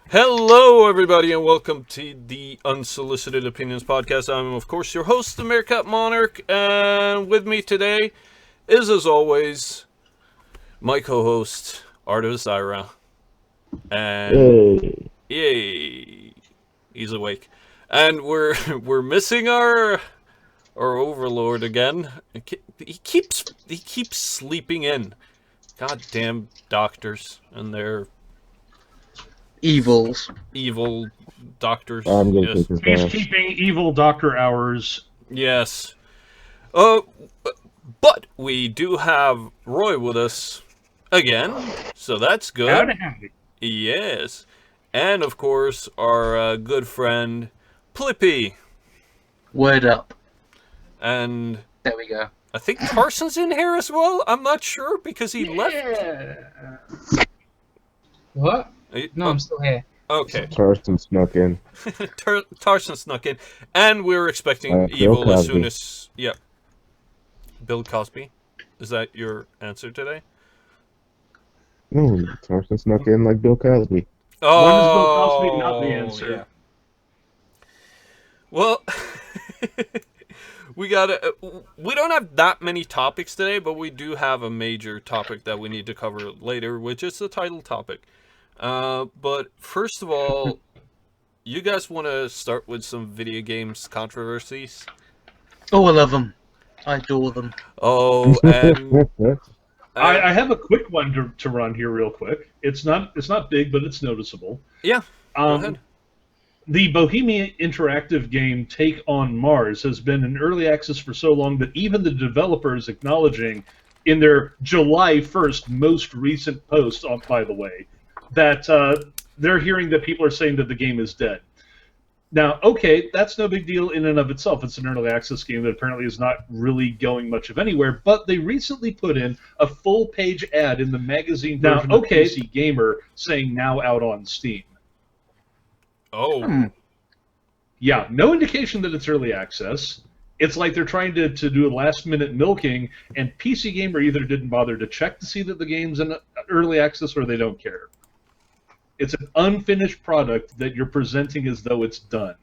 Hello, everybody, and welcome to the Unsolicited Opinions podcast. I'm, of course, your host, the Meerkat Monarch, and with me today is, as always, my co-host, Artivous Ira. And yay, he's awake. And we're missing our overlord again. He keeps sleeping in. Goddamn doctors and their evil doctors. I'm gonna take this He's keeping evil doctor hours. Yes. But we do have Roy with us again, so that's good. Howdy. Yes. And, of course, our good friend, Plippy. Word up. And there we go. I think Tarsen's in here as well. I'm not sure because he left. What? No, I'm still here. Okay. Tarsen snuck in. Tarsen snuck in. And we're expecting Evil as soon as... Yep. Bill Cosby. Is that your answer today? No, Tarsen snuck in like Bill Cosby. Oh, when is Bill Cosby not the answer? Yeah. Well, we don't have that many topics today, but we do have a major topic that we need to cover later, which is the title topic. But first of all, you guys want to start with some video games controversies? Oh, I love them. I adore them. Oh, and I have a quick one to run here real quick. It's not big, but it's noticeable. Yeah, go ahead. The Bohemia Interactive game Take on Mars has been in early access for so long that even the developer is acknowledging in their July 1st most recent post, by the way, that they're hearing that people are saying that the game is dead. Now, okay, that's no big deal in and of itself. It's an early access game that apparently is not really going much of anywhere, but they recently put in a full-page ad in the magazine version of PC Gamer saying now out on Steam. Oh. Yeah, no indication that it's early access. It's like they're trying to do a last-minute milking, and PC Gamer either didn't bother to check to see that the game's in early access or they don't care. It's an unfinished product that you're presenting as though it's done.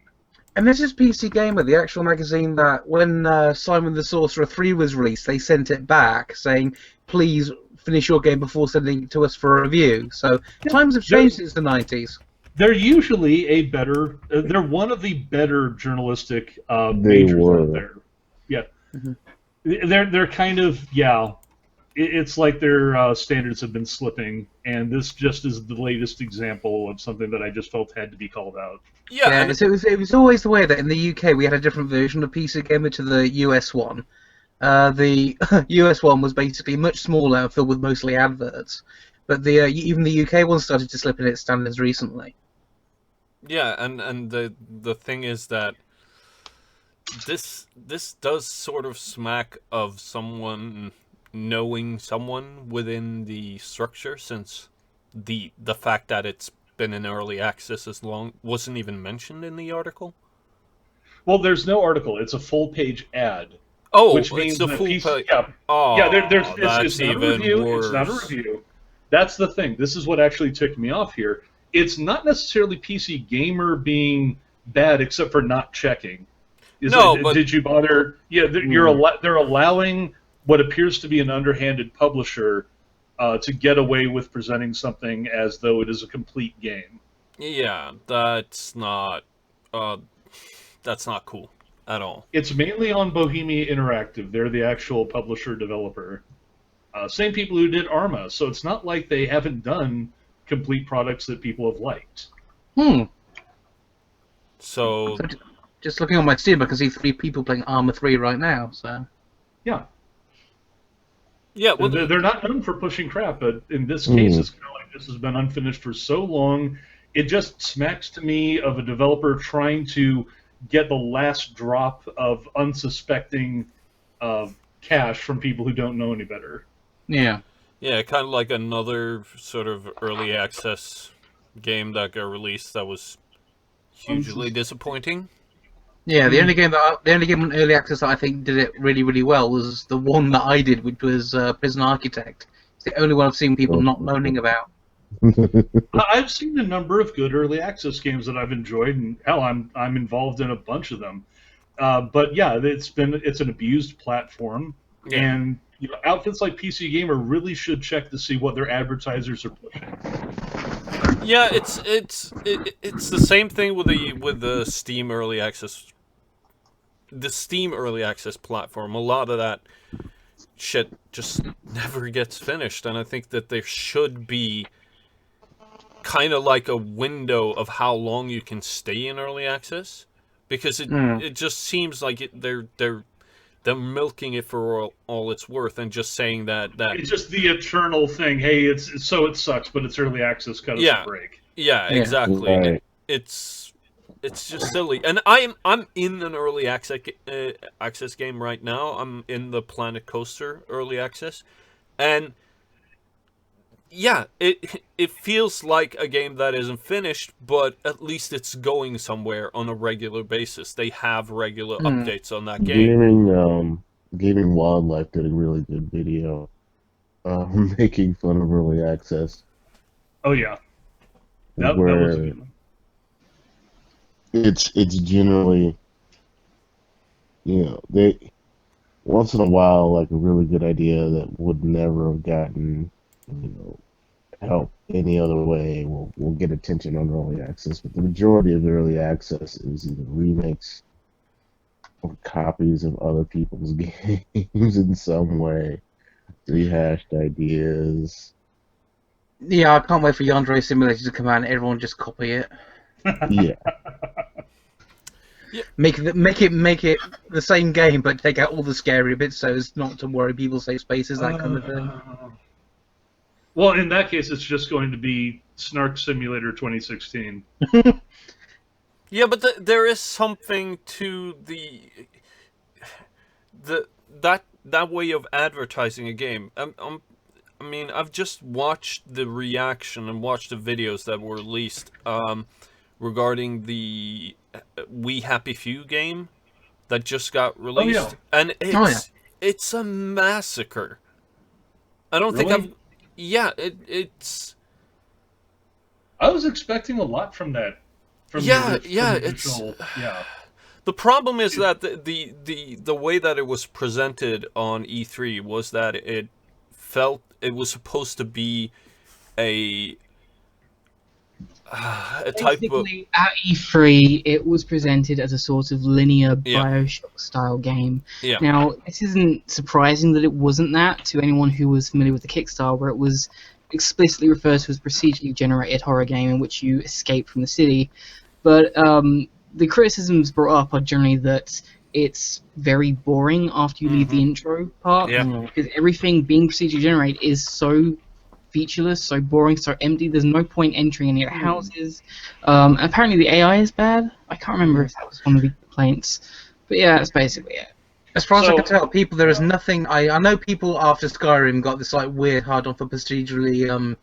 And this is PC Gamer, the actual magazine that when Simon the Sorcerer 3 was released, they sent it back saying, please finish your game before sending it to us for a review. So times have changed since the 90s. They're usually they're one of the better journalistic majors out there. Yeah. Mm-hmm. They're kind of, it's like their standards have been slipping, and this just is the latest example of something that I just felt had to be called out. Yeah, it was always the way that in the UK we had a different version of PC Gamer to the US one. The US one was basically much smaller and filled with mostly adverts, but even the UK one started to slip in its standards recently. Yeah, and the thing is that this does sort of smack of someone knowing someone within the structure, since the fact that it's been in early access as long wasn't even mentioned in the article. Well, there's no article. It's a full-page ad. Oh, which means it's the full page. Yeah, it's not a review. Worse. It's not a review. That's the thing. This is what actually ticked me off here. It's not necessarily PC Gamer being bad, except for not checking. Did you bother? Yeah, they're allowing what appears to be an underhanded publisher to get away with presenting something as though it is a complete game. Yeah, that's not cool at all. It's mainly on Bohemia Interactive. They're the actual publisher-developer. Same people who did Arma, so it's not like they haven't done complete products that people have liked. So just looking on my Steam, I can see 3 people playing Arma 3 right now, so... Yeah. Yeah, well, they're not known for pushing crap, but in this case, it's kind of like this has been unfinished for so long. It just smacks to me of a developer trying to get the last drop of unsuspecting cash from people who don't know any better. Yeah. Yeah, kind of like another sort of early access game that got released that was hugely disappointing. Yeah, the only game in early access that I think did it really, really well was the one that I did, which was Prison Architect. It's the only one I've seen people not moaning about. I've seen a number of good early access games that I've enjoyed, and hell, I'm involved in a bunch of them. But yeah, it's an abused platform, Yeah. and outfits like PC Gamer really should check to see what their advertisers are pushing. Yeah, it's the same thing with the Steam early access. The Steam early access platform, a lot of that shit just never gets finished, and I think that there should be kind of like a window of how long you can stay in early access, because it just seems like they're milking it for all it's worth and just saying that It's just the eternal thing. Hey, it sucks, but it's early access. Cut us a break. yeah, exactly. Right. It's just silly, and I'm in an early access game right now. I'm in the Planet Coaster early access, and yeah, it feels like a game that isn't finished, but at least it's going somewhere on a regular basis. They have regular updates on that game. Gaming Wildlife did a really good video making fun of early access, Oh yeah, that was a where good one. it's generally, they once in a while, like a really good idea that would never have gotten, help any other way will get attention on early access. But the majority of early access is either remakes or copies of other people's games in some way, rehashed ideas. Yeah, I can't wait for Yandere Simulator to come out and everyone just copy it. Yeah, Make it the same game, but take out all the scary bits so as not to worry people save spaces, that kind of thing. Well, in that case, it's just going to be Snark Simulator 2016. Yeah, but there is something to that way of advertising a game. I mean, I've just watched the reaction and watched the videos that were released regarding the We Happy Few game that just got released, and it's a massacre. I don't think Really? it's. I was expecting a lot from that. The problem is that the way that it was presented on E3 was that it felt it was supposed to be a type of. Basically, at E3, it was presented as a sort of linear Bioshock-style game. Yeah. Now, it isn't surprising that it wasn't that to anyone who was familiar with the Kickstarter, where it was explicitly referred to as a procedurally generated horror game in which you escape from the city. But the criticisms brought up are generally that it's very boring after you leave the intro part. Yeah. Because everything being procedurally generated is so featureless, so boring, so empty. There's no point entering any of the houses. Apparently the AI is bad. I can't remember if that was one of the complaints. But yeah, that's basically it. As far as I can tell, there is nothing. I know people after Skyrim got this like weird hard on for procedurally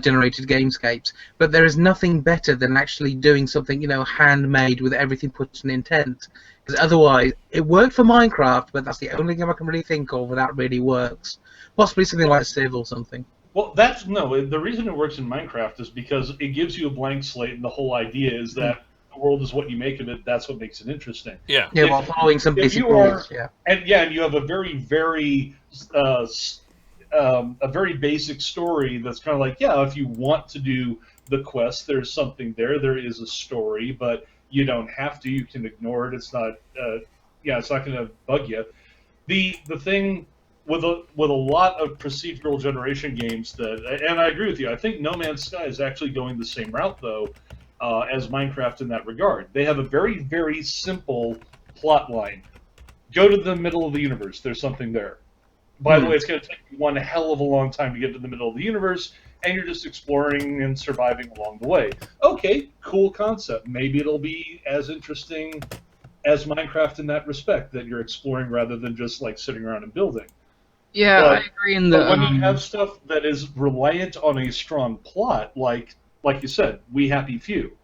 generated gamescapes, but there is nothing better than actually doing something handmade with everything put in intent. Because otherwise, it worked for Minecraft, but that's the only game I can really think of where that really works. Possibly something like Civ or something. Well, the reason it works in Minecraft is because it gives you a blank slate, and the whole idea is that the world is what you make of it. That's what makes it interesting. Yeah. Yeah, while following some basic rules. Yeah. And you have a very, very a very basic story that's kind of like, if you want to do the quest, there's something there. There is a story, but you don't have to. You can ignore it. It's not. It's not going to bug you. The thing with a lot of procedural generation games and I agree with you. I think No Man's Sky is actually going the same route though as Minecraft in that regard. They have a very, very simple plot line. Go to the middle of the universe. There's something there. By the way, it's going to take you one hell of a long time to get to the middle of the universe, and you're just exploring and surviving along the way. Okay, cool concept. Maybe it'll be as interesting as Minecraft in that respect, that you're exploring rather than just like sitting around and building. Yeah, But- I agree in the. But when you have stuff that is reliant on a strong plot, like you said, We Happy Few,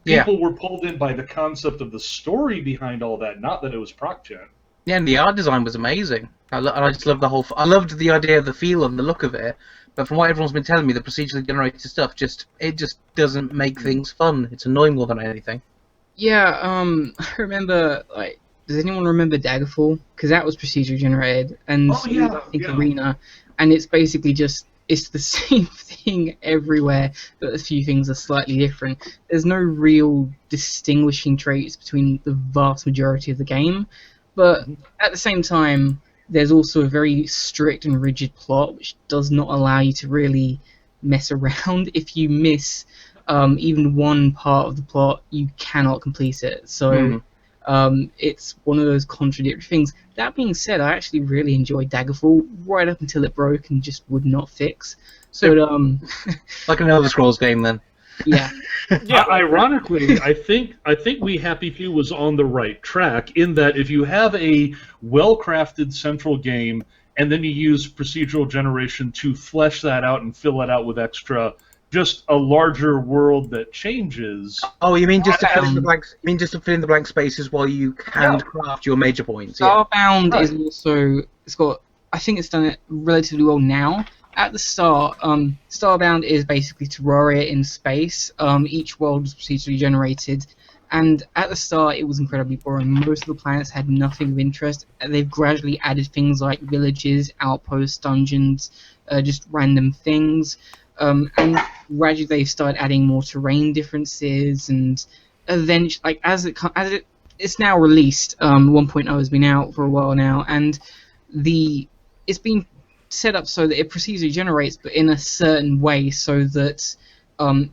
Yeah. People were pulled in by the concept of the story behind all that, not that it was proc-gen. Yeah, and the art design was amazing. I just love the whole. I loved the idea of the feel and the look of it. But from what everyone's been telling me, the procedurally generated stuff just doesn't make things fun. It's annoying more than anything. Yeah, I remember, like, does anyone remember Daggerfall? Because that was procedurally generated, and Oh, yeah, I think yeah. Arena, and it's basically just, it's the same thing everywhere, but a few things are slightly different. There's no real distinguishing traits between the vast majority of the game, but at the same time, there's also a very strict and rigid plot, which does not allow you to really mess around. If you miss even one part of the plot, you cannot complete it. So it's one of those contradictory things. That being said, I actually really enjoyed Daggerfall right up until it broke and just would not fix. So, But like an Elder Scrolls game, then. yeah, Yeah. Ironically, I think We Happy Few was on the right track in that if you have a well-crafted central game and then you use procedural generation to flesh that out and fill it out with extra, just a larger world that changes. Oh, you mean just to fill in the Um, blanks? You mean just to fill in the blank spaces while you handcraft your major points? Yeah. Starbound Right. is also, it's got, I think it's done it relatively well now. At the start, Starbound is basically Terraria in space. Each world was procedurally generated, and at the start it was incredibly boring. Most of the planets had nothing of interest. They've gradually added things like villages, outposts, dungeons, just random things, and gradually they've started adding more terrain differences, and eventually, like it's now released. 1.0 has been out for a while now, and it's been set up so that it procedurally generates, but in a certain way, so that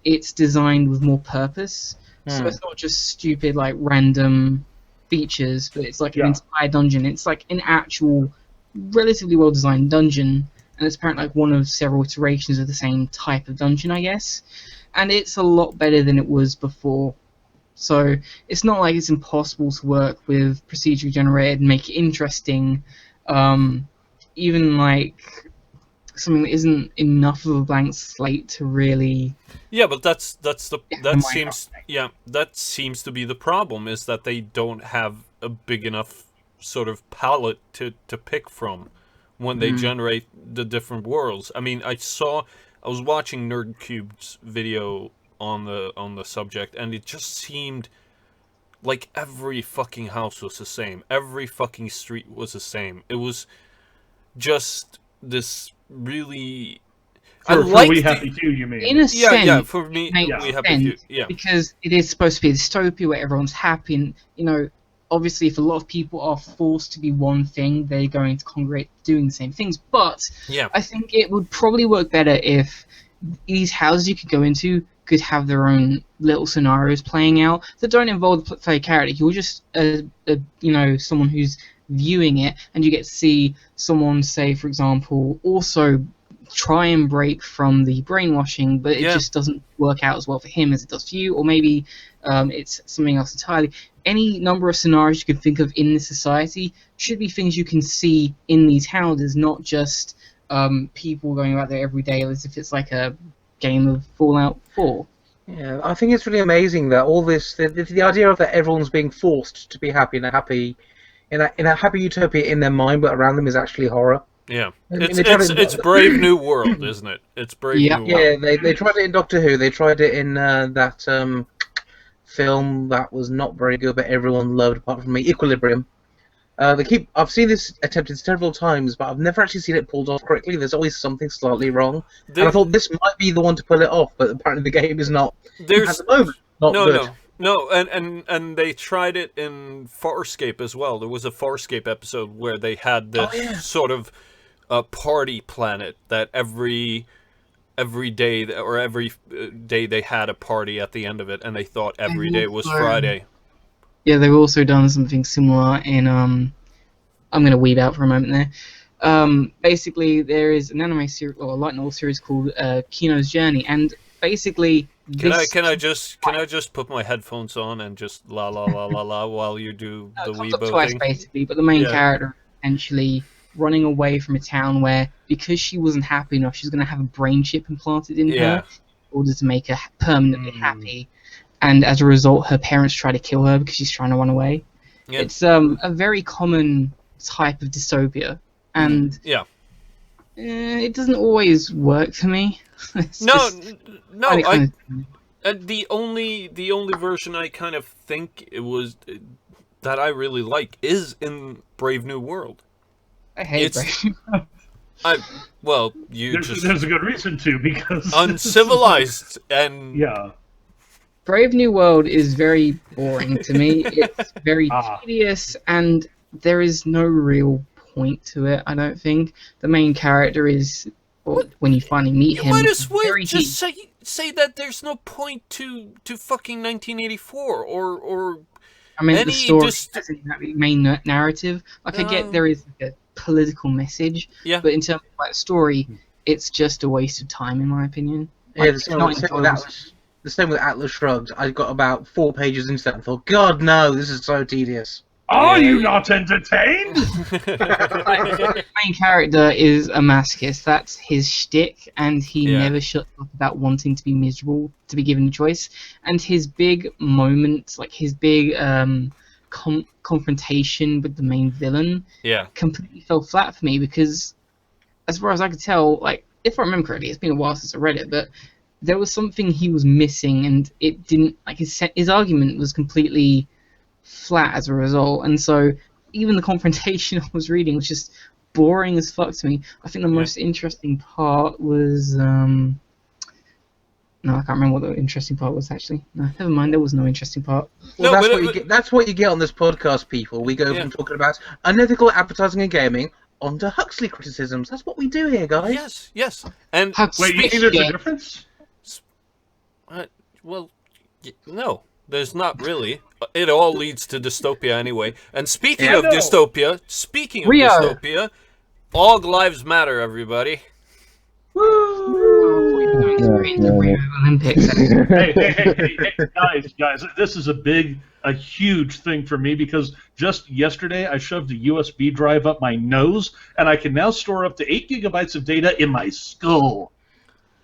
it's designed with more purpose. So it's not just stupid like random features, but it's like an entire dungeon. It's like an actual, relatively well designed dungeon, and it's apparently like one of several iterations of the same type of dungeon, I guess. And it's a lot better than it was before. So it's not like it's impossible to work with procedurally generated and make it interesting. Even like something that isn't enough of a blank slate to really. Yeah, but that mind seems to be the problem, is that they don't have a big enough sort of palette to pick from when they generate the different worlds. I mean, I was watching NerdCube's video on the subject, and it just seemed like every fucking house was the same. Every fucking street was the same. It was just this really. For liked We Happy Few, you mean? In a sense, yeah. For me, it makes We Happy Few. sense, Yeah. because it is supposed to be a dystopia where everyone's happy, and obviously, if a lot of people are forced to be one thing, they're going to congregate doing the same things. But Yeah. I think it would probably work better if these houses you could go into could have their own little scenarios playing out that don't involve the player character. You're just someone who's viewing it, and you get to see someone, say, for example, also try and break from the brainwashing, but it just doesn't work out as well for him as it does for you, or maybe it's something else entirely. Any number of scenarios you can think of in this society should be things you can see in these houses, not just people going about there every day as if it's like a game of Fallout 4. Yeah, I think it's really amazing that all this, the idea of that everyone's being forced to be happy in a happy utopia in their mind, but around them is actually horror. Yeah. I mean, It's Brave New World, isn't it? It's Brave Yeah. New World. Yeah, they tried it in Doctor Who. They tried it in that film that was not very good, but everyone loved apart from me, Equilibrium. I've seen this attempted several times, but I've never actually seen it pulled off correctly. There's always something slightly wrong, and I thought this might be the one to pull it off, but apparently the game is not. At the moment, not good. No, and they tried it in Farscape as well. There was a Farscape episode where they had this sort of party planet that every day or every day they had a party at the end of it, and they thought every day was Friday. Yeah, they've also done something similar in I'm going to weeb out for a moment there. Basically, there is an anime series or a light novel series called Kino's Journey, and basically, Can I just put my headphones on and just la la la la la while you do the comes up Weibo twice thing? basically, but the main character essentially running away from a town where, because she wasn't happy enough, she's going to have a brain chip implanted in her in order to make her permanently happy. and as a result, her parents try to kill her because she's trying to run away. Yeah. It's a very common type of dystopia, and Yeah. it doesn't always work for me. It's No, just, no. find it kind The only version I kind of think it was that I really like is in Brave New World. I hate It's- Brave. Well, you There's, just there's a good reason to, because uncivilized and Yeah. Brave New World is very boring to me. It's very Ah. tedious, and there is no real point to it. I don't think the main character is, or when you finally meet you him, might as well very just say that there's no point to fucking 1984 or I mean, any the story just- as in that main narrative. Like, I get there is like a political message, Yeah. but in terms of like story, it's just a waste of time, in my opinion. Yeah, Like, the it's same, not the same with enjoyable. The same with Atlas Shrugged. I got about 4 pages into that and thought, God no, this is so tedious. Are Yeah. you not entertained? The main character is a masochist. That's his shtick, and he Yeah. never shuts up about wanting to be miserable, to be given a choice. And his big moment, like his big confrontation with the main villain, yeah. completely fell flat for me because, as far as I could tell, like if I remember correctly, it's been a while since I read it, but there was something he was missing, and it didn't like his argument was completely flat as a result, and so even the confrontation I was reading was just boring as fuck to me. I think the most interesting part was no, I can't remember what the interesting part was actually. No, never mind. There was no interesting part. Well, No, that's but what you get. That's what you get on this podcast, people. We go Yeah. from talking about unethical advertising and gaming onto Huxley criticisms. That's what we do here, guys. Yes. And Wait, you think there's a difference? well, no, there's not really. It all leads to dystopia anyway. And speaking Yeah, of no. dystopia, Rio. all lives matter, everybody. Olympics. Hey, guys, this is a huge thing for me, because just yesterday I shoved a USB drive up my nose, and I can now store up to 8 gigabytes of data in my skull.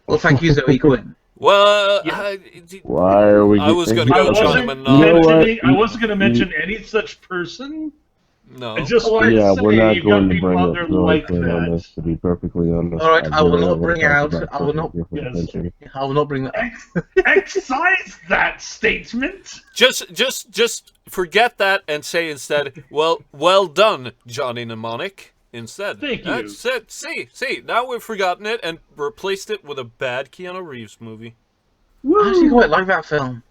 Well, thank you, Zoe Quinn. Well, Yeah. Why are we? I was gonna getting- I go Johnny wasn't Mnemonic. I wasn't going to mention any such person. No. I just wanted Yeah, to say we're not you got going to people bring out up there Zoe like Quinn on that. this, to be perfectly honest. All right, I will really not wanna bring talk out- about I will not- different Yes. country. I will not bring that. Excise that statement. Just forget that and say instead, well done, Johnny Mnemonic. Instead, Thank you. That's it. See, now we've forgotten it and replaced it with a bad Keanu Reeves movie. I actually quite like that film.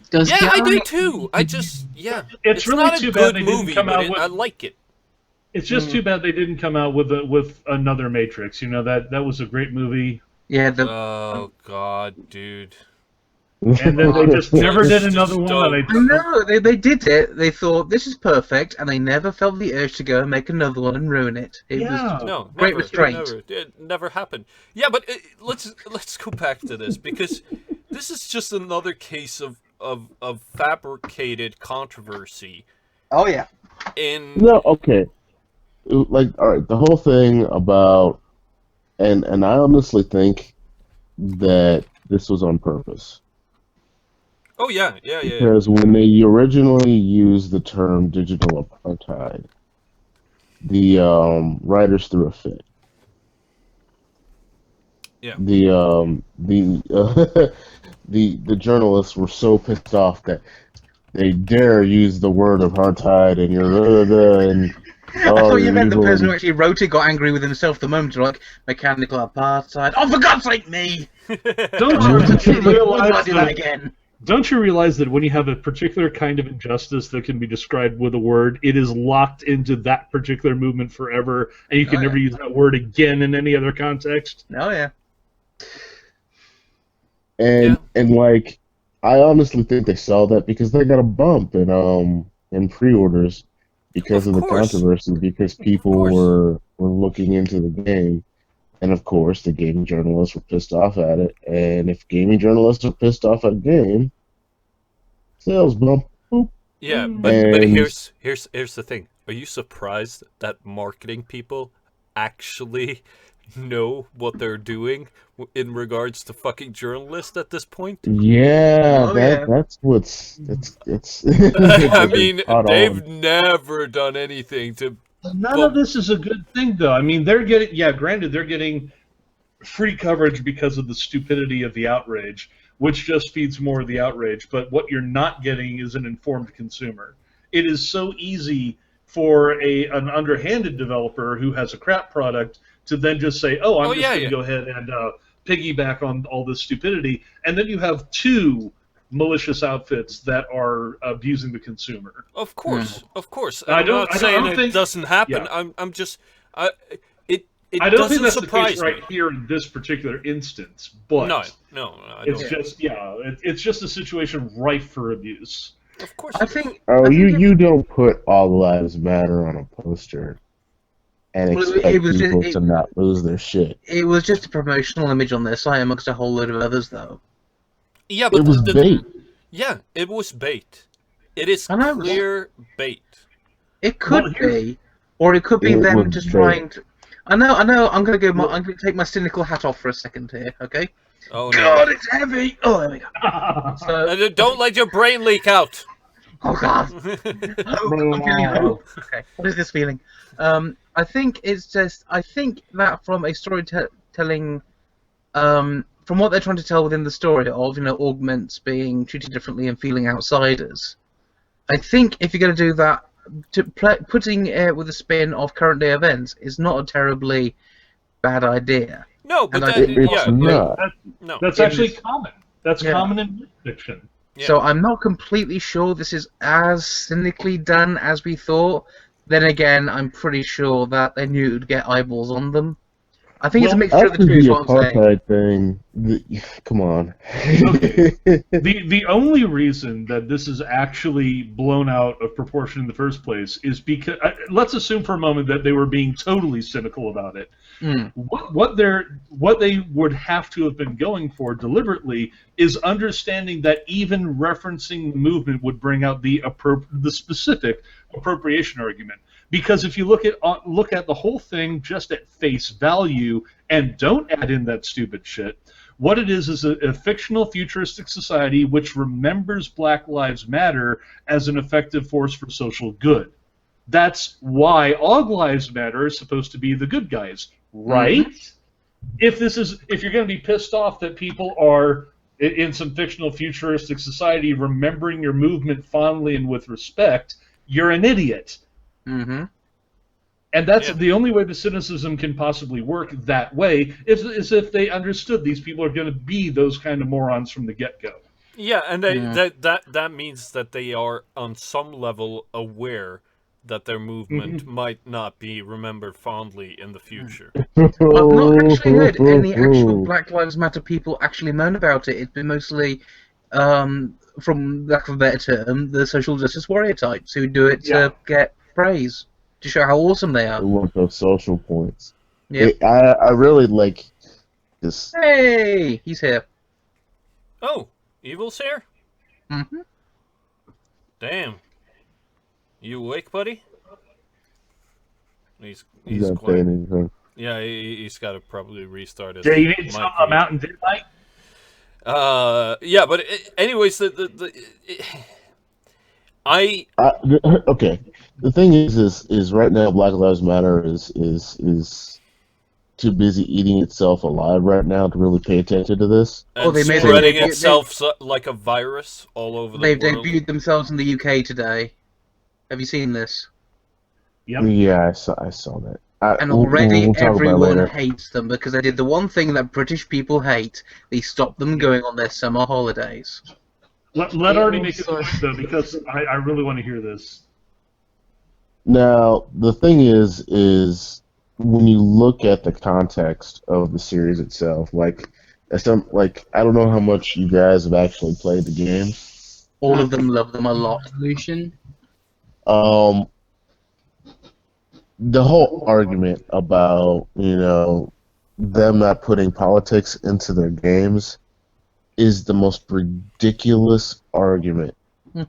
Does Yeah, I do Keanu- too. It's really not too a bad good they didn't movie, come but out with- I like it. It's just too bad they didn't come out with another Matrix. You know, that was a great movie, Yeah, the Oh God, dude. and then they just never did Just another one. And I know they did it. They thought this is perfect, and they never felt the urge to go and make another one and ruin it. It Yeah. was No, Great never, restraint. It never happened. Yeah, but let's go back to this, because this is just another case of fabricated controversy oh yeah. in No, okay. Like, all right, the whole thing about, and I honestly think that this was on purpose, Oh yeah. because when they originally used the term digital apartheid, the writers threw a fit. Yeah. The journalists were so pissed off that they dare use the word apartheid, and and I thought you meant the evil, person and- who actually wrote it got angry with himself the moment you're like, mechanical apartheid. Oh, for God's sake, me! don't you Why realize do I do that that? again? Don't you realize that when you have a particular kind of injustice that can be described with a word, it is locked into that particular movement forever, and you can Oh, never yeah. use that word again in any other context? Oh yeah. And like, I honestly think they saw that because they got a bump in pre-orders because Of of the course. controversy, because people course. were looking into the game, and of course the gaming journalists were pissed off at it. And if gaming journalists are pissed off at a game, sales bump. Boop. Yeah, but And- here's the thing. Are you surprised that marketing people actually know what they're doing in regards to fucking journalists at this point. Yeah, Oh, yeah. that's what's it's I they're mean, caught they've on. never done anything to. None Well, of this is a good thing, though. I mean, they're getting, yeah, granted, they're getting free coverage because of the stupidity of the outrage, which just feeds more of the outrage. But what you're not getting is an informed consumer. It is so easy for an underhanded developer who has a crap product to then just say, "Oh, I'm oh just yeah, going to yeah. go ahead and piggyback on all this stupidity," and then you have two malicious outfits that are abusing the consumer. Of Hmm. course, of course. I I'm don't, not I don't, I saying don't it think, doesn't happen. yeah, I'm just, I, it I it don't think doesn't that's the case surprise right me. here in this particular instance, No, but no, I it's don't. just, yeah, it's just a situation rife for abuse. Of course I it is. think Oh, I think you don't put all lives matter on a poster and well, it expect was just people to not lose their shit. it was just a promotional image on their site amongst a whole load of others, though. Yeah, It but was bait. yeah, it was bait. It is I know clear bait. it Well, could here's, be, or it could be It them was just bait. trying to. I know. I'm gonna go. well, I'm gonna take my cynical hat off for a second here. Okay. Oh no! God, it's heavy. Oh, there we go. So, Don't let your brain leak out. oh God. Hope. I'm feeling hope. Okay. What is this feeling? I think it's just. I think that from a storytelling, from what they're trying to tell within the story of augments being treated differently and feeling outsiders. I think if you're going to do that, putting it with a spin of current day events is not a terribly bad idea. No, And but I that think It's yeah, possibly, not. no, that's it actually is. common. That's Yeah. common in fiction. yeah. So I'm not completely sure this is as cynically done as we thought. Then again, I'm pretty sure that they knew it would get eyeballs on them. I think it's a Well, mixture of the After two, is the what I'm saying. apartheid thing, come on. Okay. The only reason that this is actually blown out of proportion in the first place is because let's assume for a moment that they were being totally cynical about it. Mm. What they would have to have been going for deliberately is understanding that even referencing the movement would bring out the specific appropriation argument. Because if you look at the whole thing just at face value and don't add in that stupid shit, what it is a fictional futuristic society which remembers Black Lives Matter as an effective force for social good. That's why All Lives Matter is supposed to be the good guys, right? If you're going to be pissed off that people are in some fictional futuristic society remembering your movement fondly and with respect, you're an idiot. Mm-hmm. And that's Yeah. the only way the cynicism can possibly work that way is if they understood these people are going to be those kind of morons from the get-go. Yeah, and that means that they are on some level aware that their movement might not be remembered fondly in the future. I've not actually heard any actual Black Lives Matter people actually moan about it. It's been mostly, from lack of a better term, the social justice warrior types who do it Yeah. to get praise, to show how awesome they I are. want those social points. Yep. I really like this. Hey, he's here. Oh, Evil's here? Mm-hmm. Damn. You awake, buddy? He's He's not quiet. saying anything. Yeah, he's got to probably restart his Yeah, you need mic some here. Mountain Dew, Mike? Yeah, but anyways, I Okay. The thing is right now Black Lives Matter is too busy eating itself alive right now to really pay attention to this. and they made- spreading they- itself like a virus all over the They've world. debuted themselves in the UK today. Have you seen this? Yep. Yeah, I saw that. And already we'll talk about it everyone later. hates them because they did the one thing that British people hate. They stopped them going on their summer holidays. Let Artie make it also- though, because I really want to hear this. Now, the thing is when you look at the context of the series itself, like I don't know how much you guys have actually played the game. All of them love them a lot. Evolution. The whole argument about, them not putting politics into their games is the most ridiculous argument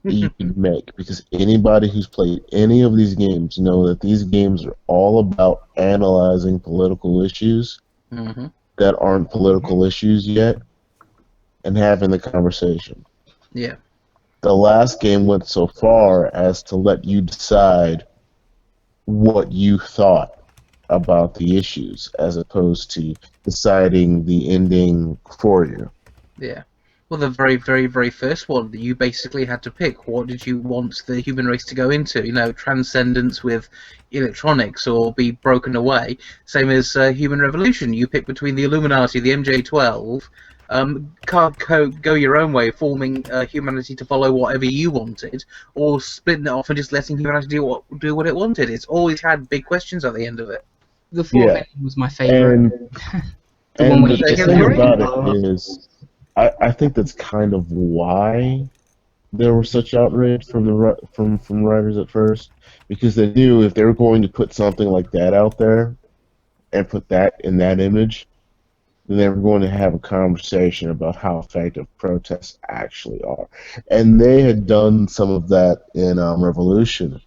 you can make, because anybody who's played any of these games know that these games are all about analyzing political issues Hmm. that aren't political issues yet and having the conversation. Yeah. The last game went so far as to let you decide what you thought about the issues as opposed to deciding the ending for you. Yeah. Well, the very, very, very first one, you basically had to pick what did you want the human race to go into? You know, transcendence with electronics or be broken away. Same as Human Revolution. You pick between the Illuminati, the MJ-12, go your own way, forming humanity to follow whatever you wanted, or splitting it off and just letting humanity do what it wanted. It's always had big questions at the end of it. The fourth Yeah, ending was my favorite. and The one where you the Say just again, thing want Fury? about to it power. is, I think that's kind of why there was such outrage from from writers at first, because they knew if they were going to put something like that out there and put that in that image, then they were going to have a conversation about how effective protests actually are. And they had done some of that in Revolution,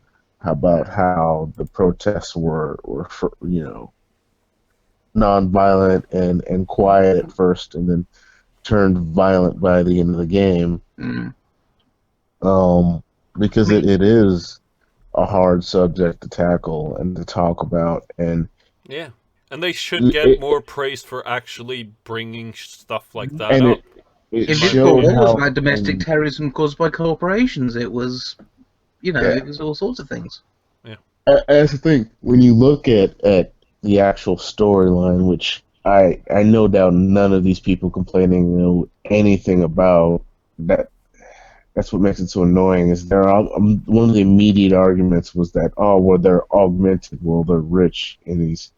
about how the protests were non-violent and quiet at first, and then turned violent by the end of the game. Mm. Um, because it is a hard subject to tackle and to talk about, and Yeah. And they should get it, more praise for actually bringing stuff like that and up. it In my showed Invisible opinion. War was how about domestic terrorism caused by corporations. It was, yeah. it was all sorts of things. Yeah. That's the thing. When you look at the actual storyline, which I no doubt none of these people complaining know anything about, that that's what makes it so annoying. Is there one of the immediate arguments was that, oh, well, they're augmented, well, they're rich in these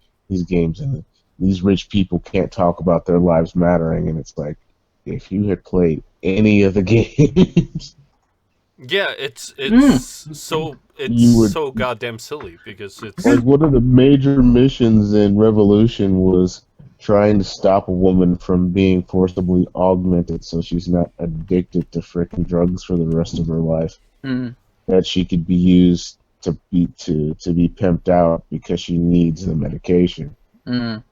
games, and these rich people can't talk about their lives mattering. And it's like, if you had played any of the games, Yeah, it's Mm. it's you would, so goddamn silly because it's like, one of the major missions in Revolution was trying to stop a woman from being forcibly augmented so she's not addicted to frickin' drugs for the rest of her life. Mm. That she could be used to be pimped out because she needs the medication. Mm.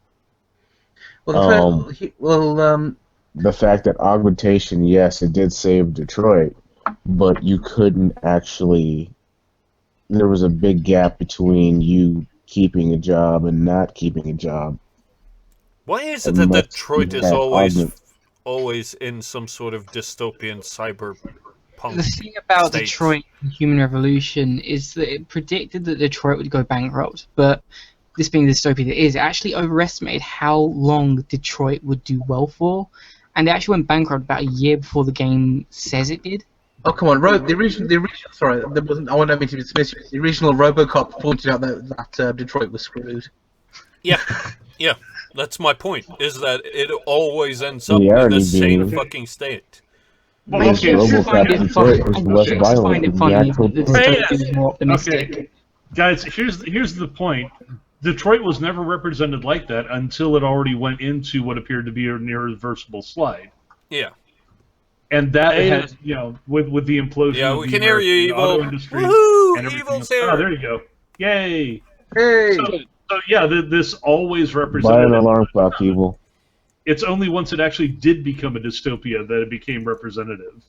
Well, Um, well, the fact that augmentation, yes, it did save Detroit, but you couldn't actually. There was a big gap between you keeping a job and not keeping a job why is it that unless Detroit you is had augment. always in some sort of dystopian cyberpunk The thing about state? Detroit and Human Revolution is that it predicted that Detroit would go bankrupt, but this being the dystopia that it is, it actually overestimated how long Detroit would do well for, and it actually went bankrupt about a year before the game says it did. oh come on, the original. Sorry, there wasn't. I don't mean to dismiss you. The original RoboCop pointed out that Detroit was screwed. Yeah, yeah. That's my point. Is that it always ends And up the in the irony same being fucking state. Well, I is okay, just so, find RoboCop it Detroit funny. was I less just violent find it than the funny actual that the Detroit. dystopia was more optimistic. okay, guys, here's the point. Detroit was never represented like that until it already went into what appeared to be an irreversible slide. Yeah. And that Wait a had, with the implosion Yeah, of we the can hear you, American auto Evil. industry Woohoo! and everything Evil's else. Oh, here. there you go. Yay! Hey, So yeah, this always Buy represented an it. alarm clock, evil. It's only once it actually did become a dystopia that it became representative.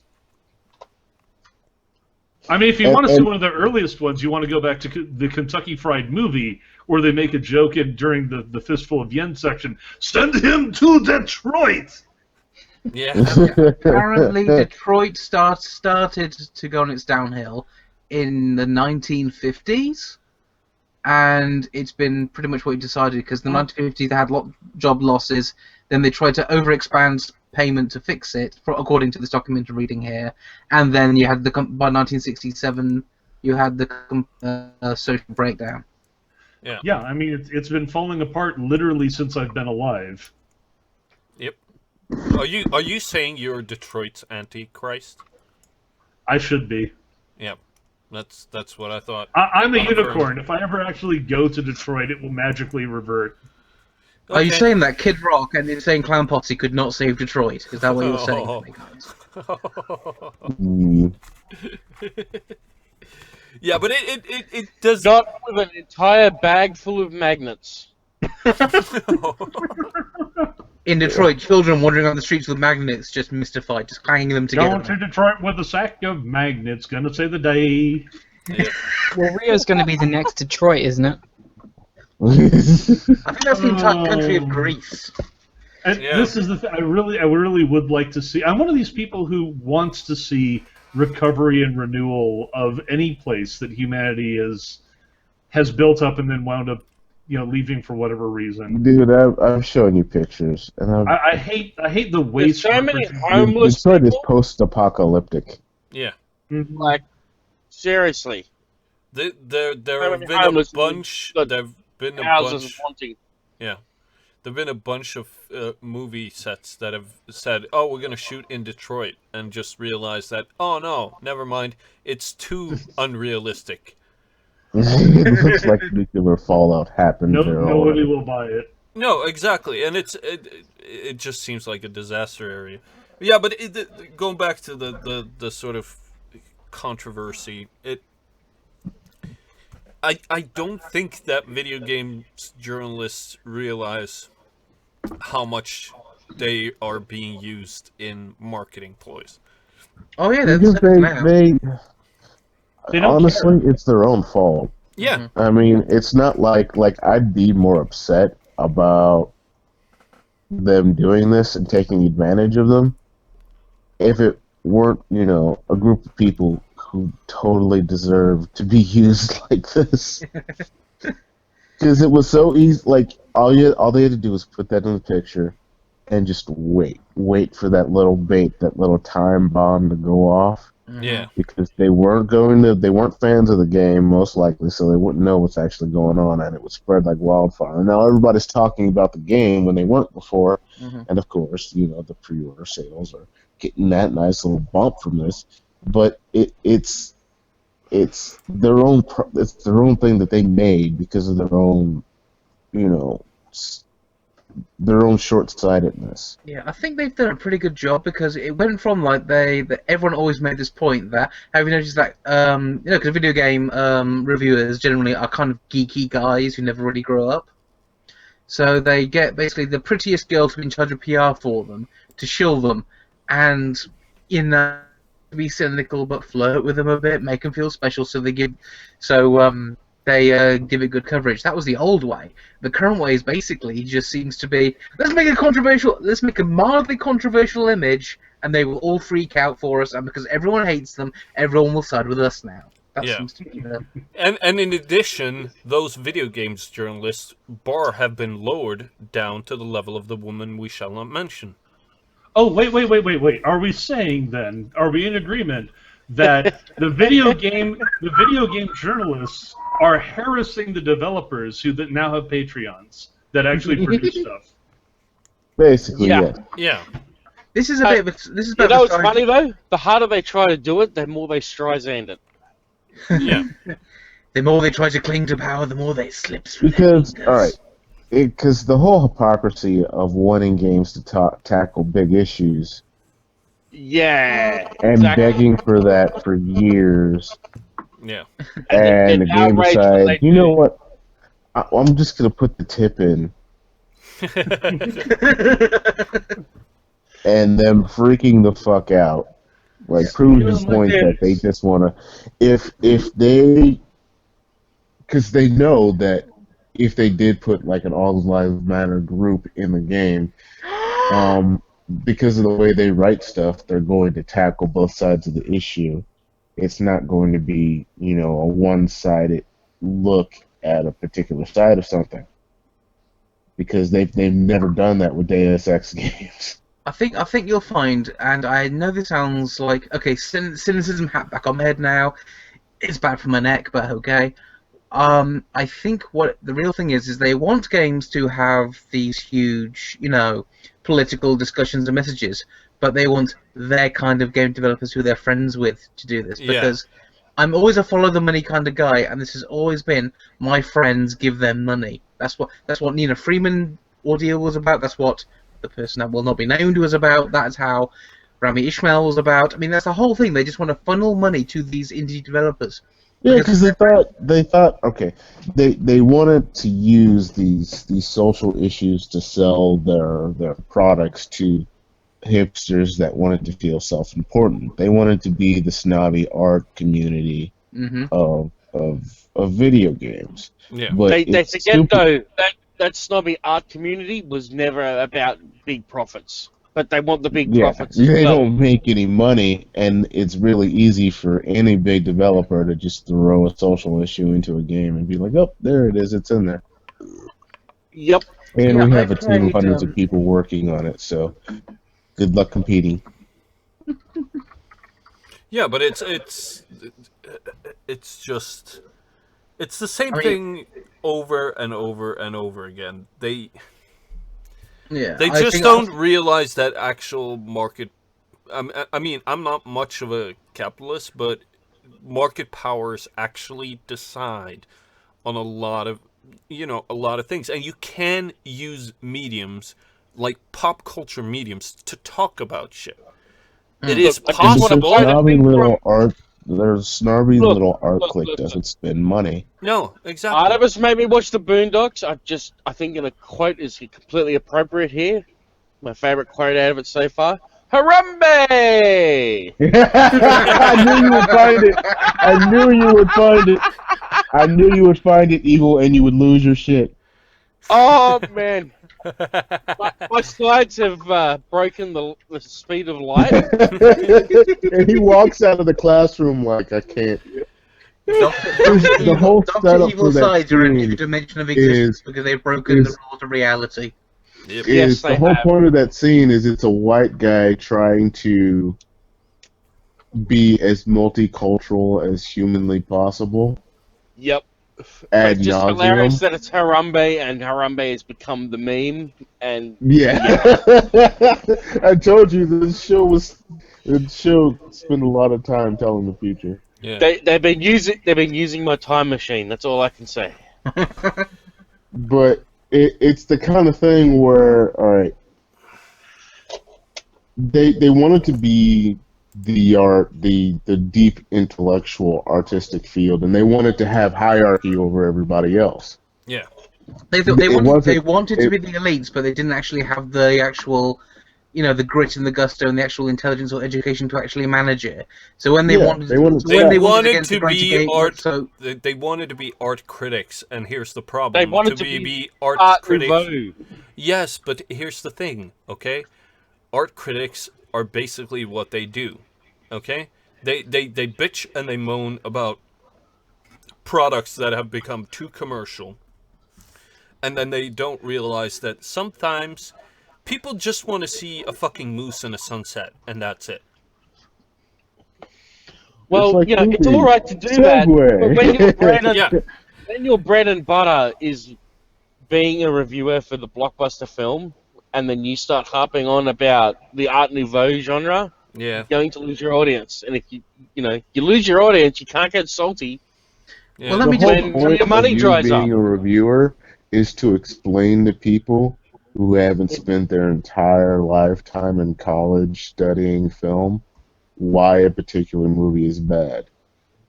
I mean, if you want to see And one of the earliest ones, you want to go back to the Kentucky Fried Movie, where they make a joke during the Fistful of Yen section. Send him to Detroit. Yeah. apparently Detroit started to go on its downhill in the 1950s, and it's been pretty much what you decided because in the 1950s they had job losses. Then they tried to overexpand payment to fix it, according to this documentary reading here, and then you had by 1967 you had the social breakdown. Yeah, I mean, it's been falling apart literally since I've been alive. Yep. Are you saying you're Detroit's Antichrist? I should be. Yep. That's what I thought. I'm a Confirmed. unicorn. If I ever actually go to Detroit, it will magically revert. Okay. Are you Okay. saying that Kid Rock and Insane Clown Posse could not save Detroit? Is that what you're saying to me, guys? Mm, Yeah, but it does. Not with an entire bag full of magnets. In Detroit, children wandering on the streets with magnets, just mystified, just hanging them together. Going to Detroit with a sack of magnets, gonna say the day. Yeah. Well, Rio's going to be the next Detroit, isn't it? I think that's the entire country of Greece. And Yeah. this is the thing. I really would like to see. I'm one of these people who wants to see recovery and renewal of any place that humanity has built up and then wound up, leaving for whatever reason. Dude, I've shown you pictures, and I hate the waste. so many representation- homeless Detroit is people. post-apocalyptic. Yeah. Like, seriously, There How have many been a homeless bunch. got There've been a houses bunch. wanting. There've been a bunch of movie sets that have said, "Oh, we're gonna shoot in Detroit," and just realized that, oh no, never mind. It's too unrealistic. It looks like nuclear fallout happened there Nobody already. will buy it. No, exactly, and it just seems like a disaster area. Yeah, but going back to the sort of controversy, I don't think that video games journalists realize how much they are being used in marketing ploys. Oh yeah, Because that's now. they They don't honestly, it's their own fault. Yeah, I mean, it's not like I'd be more upset about them doing this and taking advantage of them if it weren't, a group of people who totally deserve to be used like this. Because it was so easy. Like all they had to do was put that in the picture and just wait for that little bait, that little time bomb to go off. yeah, Because they weren't fans of the game, most likely, so they wouldn't know what's actually going on, and it would spread like wildfire. And now everybody's talking about the game when they weren't before, and of course, the pre-order sales are getting that nice little bump from this. But it's their own thing that they made because of their own, their own short-sightedness. Yeah, I think they've done a pretty good job because it went from everyone always made this point that have you noticed that because video game reviewers generally are kind of geeky guys who never really grow up, so they get basically the prettiest girl to be in charge of PR for them to shill them, and be cynical but flirt with them a bit, make them feel special, so they give it good coverage. That was the old way. The current way is basically just seems to be let's make a mildly controversial image, and they will all freak out for us, and because everyone hates them, everyone will side with us now. That Yeah. seems to be the and in addition, those video games journalists' bar have been lowered down to the level of the woman we shall not mention. Oh, wait. Are we saying then? Are we in agreement that the video game journalists are harassing the developers who that now have Patreons that actually produce stuff? Basically, Yeah. yeah. Yeah, this is a bit of a You know what's sign- funny though? The harder they try to do it, the more they Streisand it. yeah, The more they try to cling to power, the more they slip through. Because, all right, because the whole hypocrisy of wanting games to tackle big issues Yeah. and exactly. begging for that for years, yeah. and the get game outraged when they decides, you know do. what, I'm just going to put the tip in, and them freaking the fuck out. Like, proves the point that they just want to, if they, because they know that if they did put like an All Lives Matter group in the game, because of the way they write stuff, they're going to tackle both sides of the issue. It's not going to be, a one-sided look at a particular side of something. Because they've never done that with Deus Ex games. I think you'll find, and I know this sounds like cynicism hat back on my head now. It's bad for my neck, but okay. I think what the real thing is they want games to have these huge, political discussions and messages, but they want their kind of game developers who they're friends with to do this. Yeah. Because I'm always a follow the money kind of guy, and this has always been my friends give them money. That's what Nina Freeman ordeal was about. That's what the person that will not be named was about. That's how Rami Ishmael was about. I mean, that's the whole thing. They just want to funnel money to these indie developers. Yeah, because they thought okay, they wanted to use these social issues to sell their products to hipsters that wanted to feel self-important. They wanted to be the snobby art community Hmm. of video games. Yeah. But They it's forget super. though that snobby art community was never about big profits, but they want the big Yeah, profits as they well. don't make any money, and it's really easy for any big developer to just throw a social issue into a game and be like, "Oh, there it is, it's in there." Yep. And Yeah, we I have a team of played. hundreds of people working on it, so good luck competing. Yeah, but it's just it's the same I mean, thing over and over and over again. yeah, They I just think. don't realize that actual market. I mean, I'm not much of a capitalist, but market powers actually decide on a lot of a lot of things, and you can use mediums like pop culture mediums to talk about shit. It Mm. is Look, I just But want to the blow possible. the snobby thing little from. art, their snobby Look, little art look, clique look, look. doesn't spend money. No, exactly. Artivous made me watch the Boondocks. I think a quote is completely appropriate here. My favorite quote out of it so far. Harambe! I knew you would find it. I knew you would find it. I knew you would find it evil, and you would lose your shit. Oh man, my slides have broken the speed of light. And he walks out of the classroom like, I can't. The whole Doctor setup Evil for that sides are a new scene dimension of existence is because they've broken the is rules of reality. Yep. Yes, is the they whole have. point of that scene is it's a white guy trying to be as multicultural as humanly possible Yep. But ad it's just hilarious nauseum. that it's Harambe and Harambe has become the meme. And Yeah, I told you this show spent a lot of time telling the future, Yeah. they've been using my time machine. That's all I can say. but it's the kind of thing where all right, they wanted to be the deep intellectual artistic field, and they wanted to have hierarchy over everybody else. Yeah. They thought It they wasn't. wanted to It, be the elites, but they didn't actually have the actual, the grit and the gusto and the actual intelligence or education to actually manage it. So when they yeah, wanted, they wanted They when they sex. wanted wanted against the to grain to be gain, art. so They wanted to be art critics, and here's the They problem: wanted to to be be art Art critics. Nouveau. Yes, but here's the thing. Okay, art critics are basically what they do. Okay, they bitch and they moan about products that have become too commercial, and then they don't realize that sometimes people just want to see a fucking moose in a sunset, and that's it. It's Well, like it's all movies. right to do that, but Segway. Yeah, when your bread and butter is being a reviewer for the blockbuster film, and then you start harping on about the Art Nouveau genre, yeah, you're going to lose your audience. And if you lose your audience, you can't get salty well, yeah. let The me just whole when let point your me of money you dries up. being a reviewer is to explain to people who haven't spent their entire lifetime in college studying film why a particular movie is bad.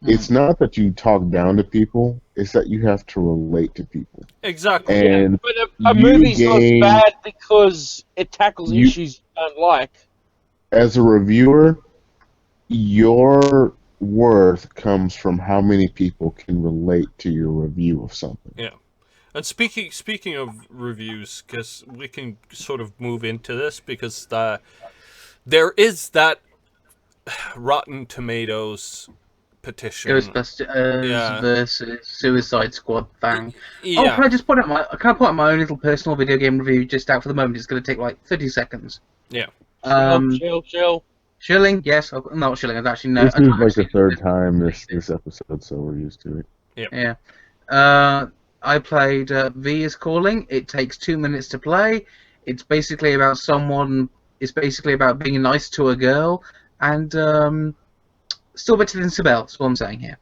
mm, It's not that you talk down to people, it's that you have to relate to people. Exactly. Yeah, And but a you movie's not gain bad because it tackles you issues you don't like. as a reviewer, your worth comes from how many people can relate to your review of something. Yeah. And speaking of reviews, because we can sort of move into this because there is that Rotten Tomatoes petition. Ghostbusters Yeah, versus Suicide Squad thing. Oh, yeah, can I put out my own little personal video game review just out for the moment? It's going to take like 30 seconds. yeah. Chill, Um, chill, chill. Shilling, yes, not Shilling. I've actually no, This I is don't like the actually third time this episode, so we're used to it. Yep. Yeah. I played V is Calling. It takes 2 minutes to play. It's basically about someone. It's basically about being nice to a girl, and still better than Sibel. That's what I'm saying here.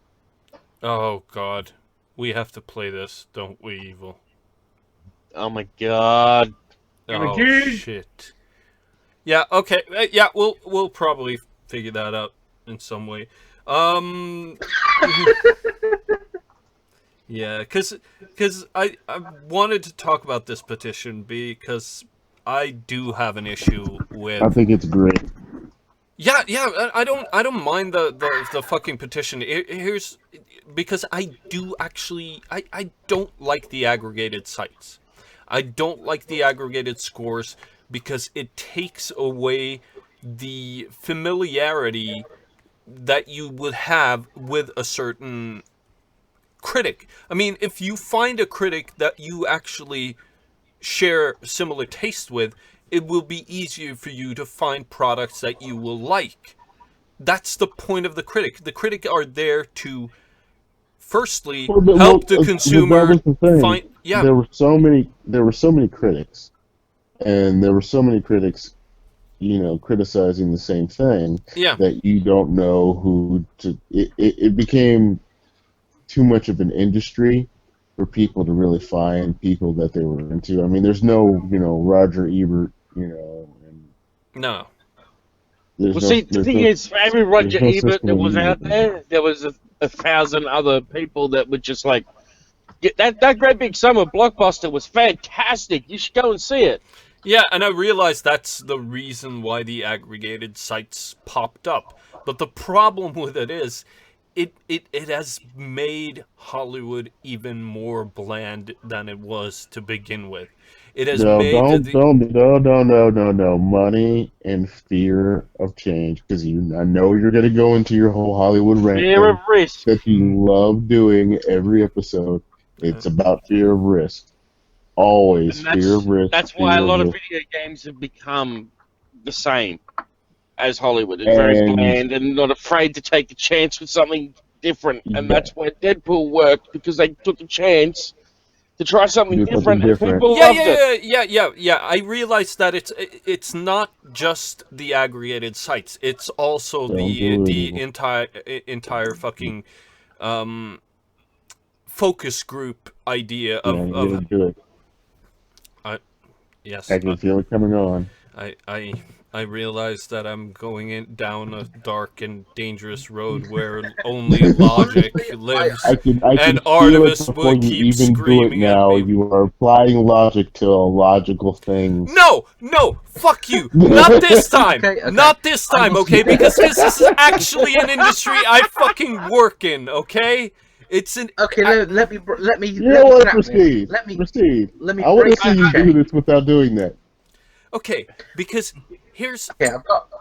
Oh God, we have to play this, don't we, Evil? Oh my god. Oh Again. shit. Yeah. Okay. Yeah. We'll probably figure that out in some way. Um. Yeah, because I wanted to talk about this petition because I do have an issue I with. think it's great. Yeah, yeah. I don't mind the fucking petition. Here's because I do actually I don't like the aggregated sites. I don't like the aggregated scores because it takes away the familiarity that you would have with a certain critic. I mean, if you find a critic that you actually share similar taste with, it will be easier for you to find products that you will like. That's the point of the critic. The critic are there to firstly help the But that consumer was the thing. find. Yeah, There were so many critics, and there were so many critics, criticizing the same thing yeah. that you don't know who to. It became too much of an industry for people to really find people that they were into. I mean, there's no, Roger Ebert, and No. there's Well, no, see, the there's thing no, is, for every there's Roger no Ebert system that of was music. out there, there was a thousand other people that were just like, yeah, that Great Big Summer blockbuster was fantastic. You should go and see it. Yeah, and I realize that's the reason why the aggregated sites popped up. But the problem with it is, it has made Hollywood even more bland than it was to begin with. It has No, made don't, don't, no, no, no, no, no. Money and fear of change, because I know you're gonna go into your whole Hollywood rant Fear of thing risk. that you love doing every episode. It's about fear of risk. Always And fear of risk, that's why a fear of lot of risk. video games have become the same as Hollywood. It's very And bland and not afraid to take a chance with something different. And yeah, that's where Deadpool worked, because they took a chance to try something do something different and different. people Yeah, loved it. yeah, yeah, yeah, yeah. I realize that it's not just the aggregated sites. It's also Don't the do entire fucking um, focus group idea it. Yeah, you of gotta do it. yes. I can feel it coming on. I I I realize that I'm going in down a dark and dangerous road where only logic Honestly, lives, I and can feel it Artivous before will you keep even do it screaming at now. me. You are applying logic to illogical things. No, no, fuck you. Not this time. Okay, okay. Not this I time, will okay? see. Because this is actually an industry I fucking work in, okay? It's an. Okay, let me You know what? snap this. Proceed. Let me Proceed. let me I want to break see the you do chain. this without doing that. Okay, because here's. Okay,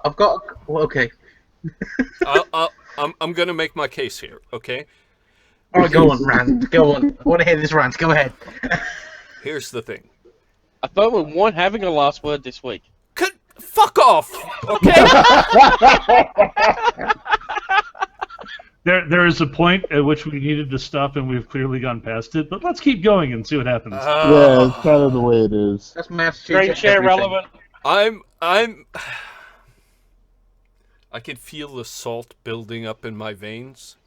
I've got. Well, okay. I'm gonna make my case here, okay? All right, go on, rant. Go on. I want to hear this rant. Go ahead. Here's the thing. I thought we weren't having a last word this week. Fuck off, okay? There is a point at which we needed to stop, and we've clearly gone past it. But let's keep going and see what happens. Yeah, it's kind of the way it is. That's my attitude. Screen to share everything. relevant. I'm I can feel the salt building up in my veins.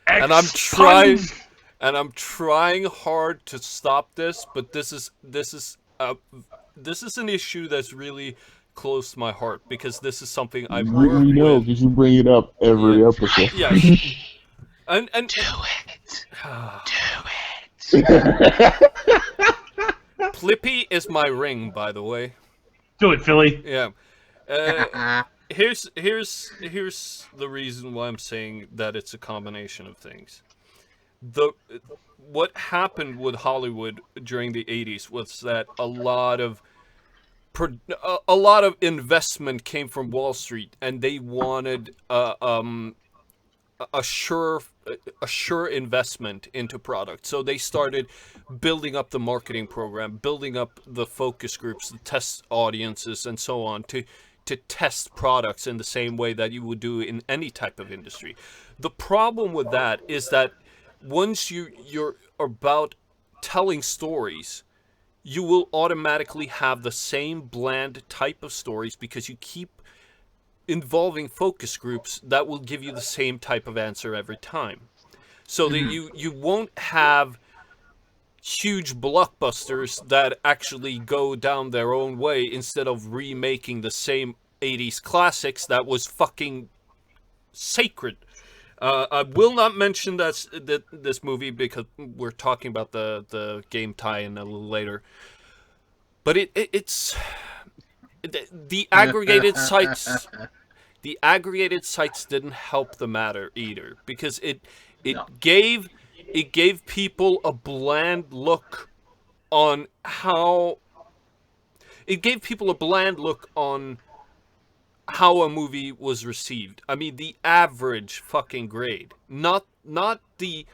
And I'm trying hard to stop this, but this is an issue that's really close to my heart because this is something I've worked We know with. because you bring it up every episode. Yeah. And Do it. Plippy is my ring, by the way. Do it, Philly. Yeah. Here's the reason why I'm saying that it's a combination of things. What happened with Hollywood during the 80s was that a lot of investment came from Wall Street, and they wanted a sure investment into product. So they started building up the marketing program, building up the focus groups, the test audiences, and so on to test products in the same way that you would do in any type of industry. The problem with that is that once you're about telling stories, you will automatically have the same bland type of stories because you keep involving focus groups that will give you the same type of answer every time. So that you won't have huge blockbusters that actually go down their own way instead of remaking the same 80s classics that was fucking sacred. I will not mention this movie because we're talking about the game tie-in a little later. But it's the aggregated sites. The aggregated sites didn't help the matter either, because it No. gave people a bland look on how a movie was received. I mean, the average fucking grade, not the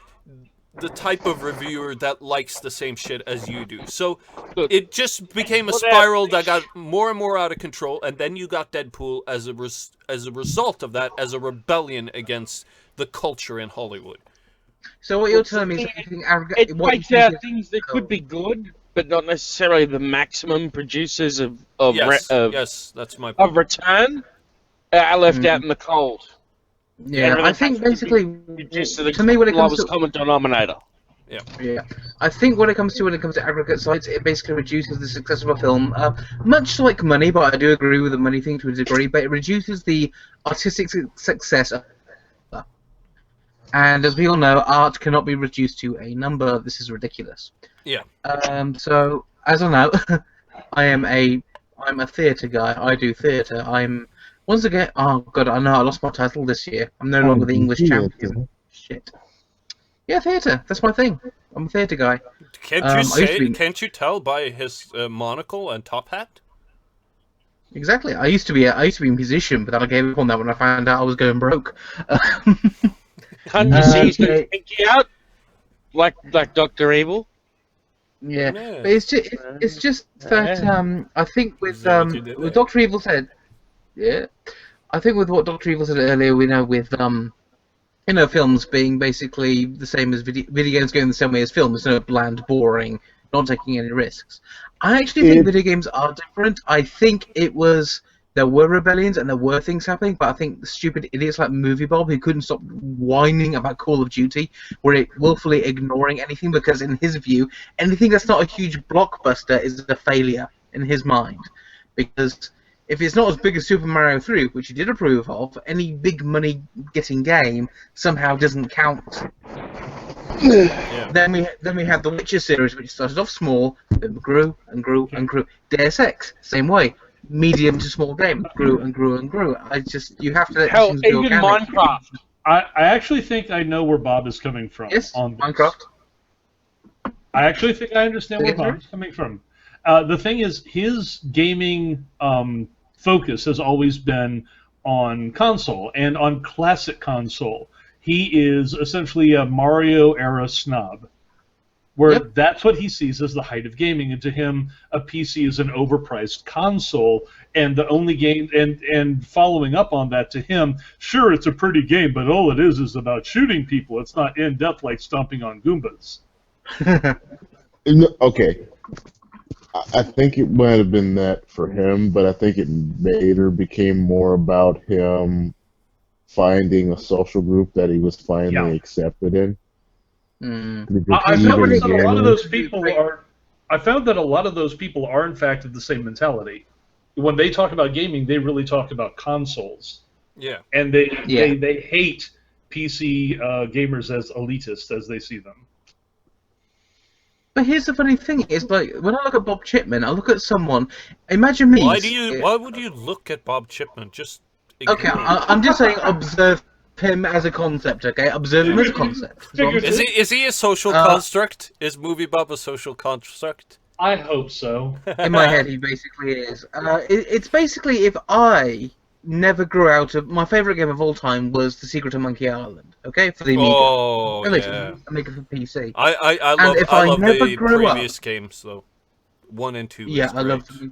type of reviewer that likes the same shit as you do. So Look, it just became a for that- spiral that got more and more out of control, and then you got Deadpool as a result of that, as a rebellion against the culture in Hollywood. So what you're Well, telling me is for that me, you think aggregate. It What you takes think out is, things that could be good, but not necessarily the maximum producers of Yes, that's my point. of return are left Mm. out in the cold. yeah, Everything I think has to be basically, reduced to the to me, when it comes lowest to common denominator. yeah, I think when it comes to aggregate sites, it basically reduces the success of a film, much like money. But I do agree with the money thing to a degree. But it reduces the artistic success. And as we all know, art cannot be reduced to a number. This is ridiculous. Yeah. So as I know, I'm a theatre guy. I do theatre. I'm once again. Oh god, I know I lost my title this year. I'm no longer the English champion. Shit. Yeah, theatre. That's my thing. I'm a theatre guy. Can't I you used to say? be- Can't you tell by his monocle and top hat? Exactly. I used to be a musician, but then I gave up on that when I found out I was going broke. Can't you see he's got his Okay. pinky out? Like Dr. Evil? Yeah, Yeah. but it's just that I think Is that what you did with there? Dr. Evil said, yeah, I think with what Dr. Evil said earlier, we know with films being basically the same as video games going the same way as films, no bland, boring, not taking any risks. I actually think video games are different. I think there were rebellions and there were things happening, but I think the stupid idiots like Movie Bob who couldn't stop whining about Call of Duty were willfully ignoring anything because in his view, anything that's not a huge blockbuster is a failure in his mind. Because if it's not as big as Super Mario 3, which he did approve of, any big money getting game somehow doesn't count. Yeah. Then we have the Witcher series, which started off small, then grew and grew and grew. Deus Ex, same way, medium to small game, grew and grew and grew. You have to let Hell, things be even organic. Minecraft. I actually think I know where Bob is coming from. Yes, on this. Minecraft. I actually think I understand where Sorry? Bob is coming from. The thing is, his gaming focus has always been on console and on classic console. He is essentially a Mario era snob, where Yep. that's what he sees as the height of gaming, and to him, a PC is an overpriced console, and the only game, and following up on that, to him, sure, it's a pretty game, but all it is about shooting people. It's not in depth like stomping on Goombas. Okay. I think it might have been that for him, but I think it later became more about him finding a social group that he was finally Yeah. accepted in. Mm. I Because found even that a lot of gaming- those people are. I found that a lot of those people are, in fact, of the same mentality. When they talk about gaming, they really talk about consoles, Yeah. and they Yeah. they hate PC gamers as elitist as they see them. But here's the funny thing: is like when I look at Bob Chipman, I look at someone. Imagine me. Why would you look at Bob Chipman? Just Okay, ignore him. I'm just saying, observe him as a concept. Okay, observe him as a concept. That's what I'm Figured- saying. Is he a social construct? Is Movie Bob a social construct? I hope so. In my head, he basically is. It's basically if I never grew out of my favorite game of all time was The Secret of Monkey Island. Okay, for the Amiga. Oh Amiga, yeah. Amiga for PC. I And if I love never the grew up- previous games though. 1 and 2. Yeah, is I love great.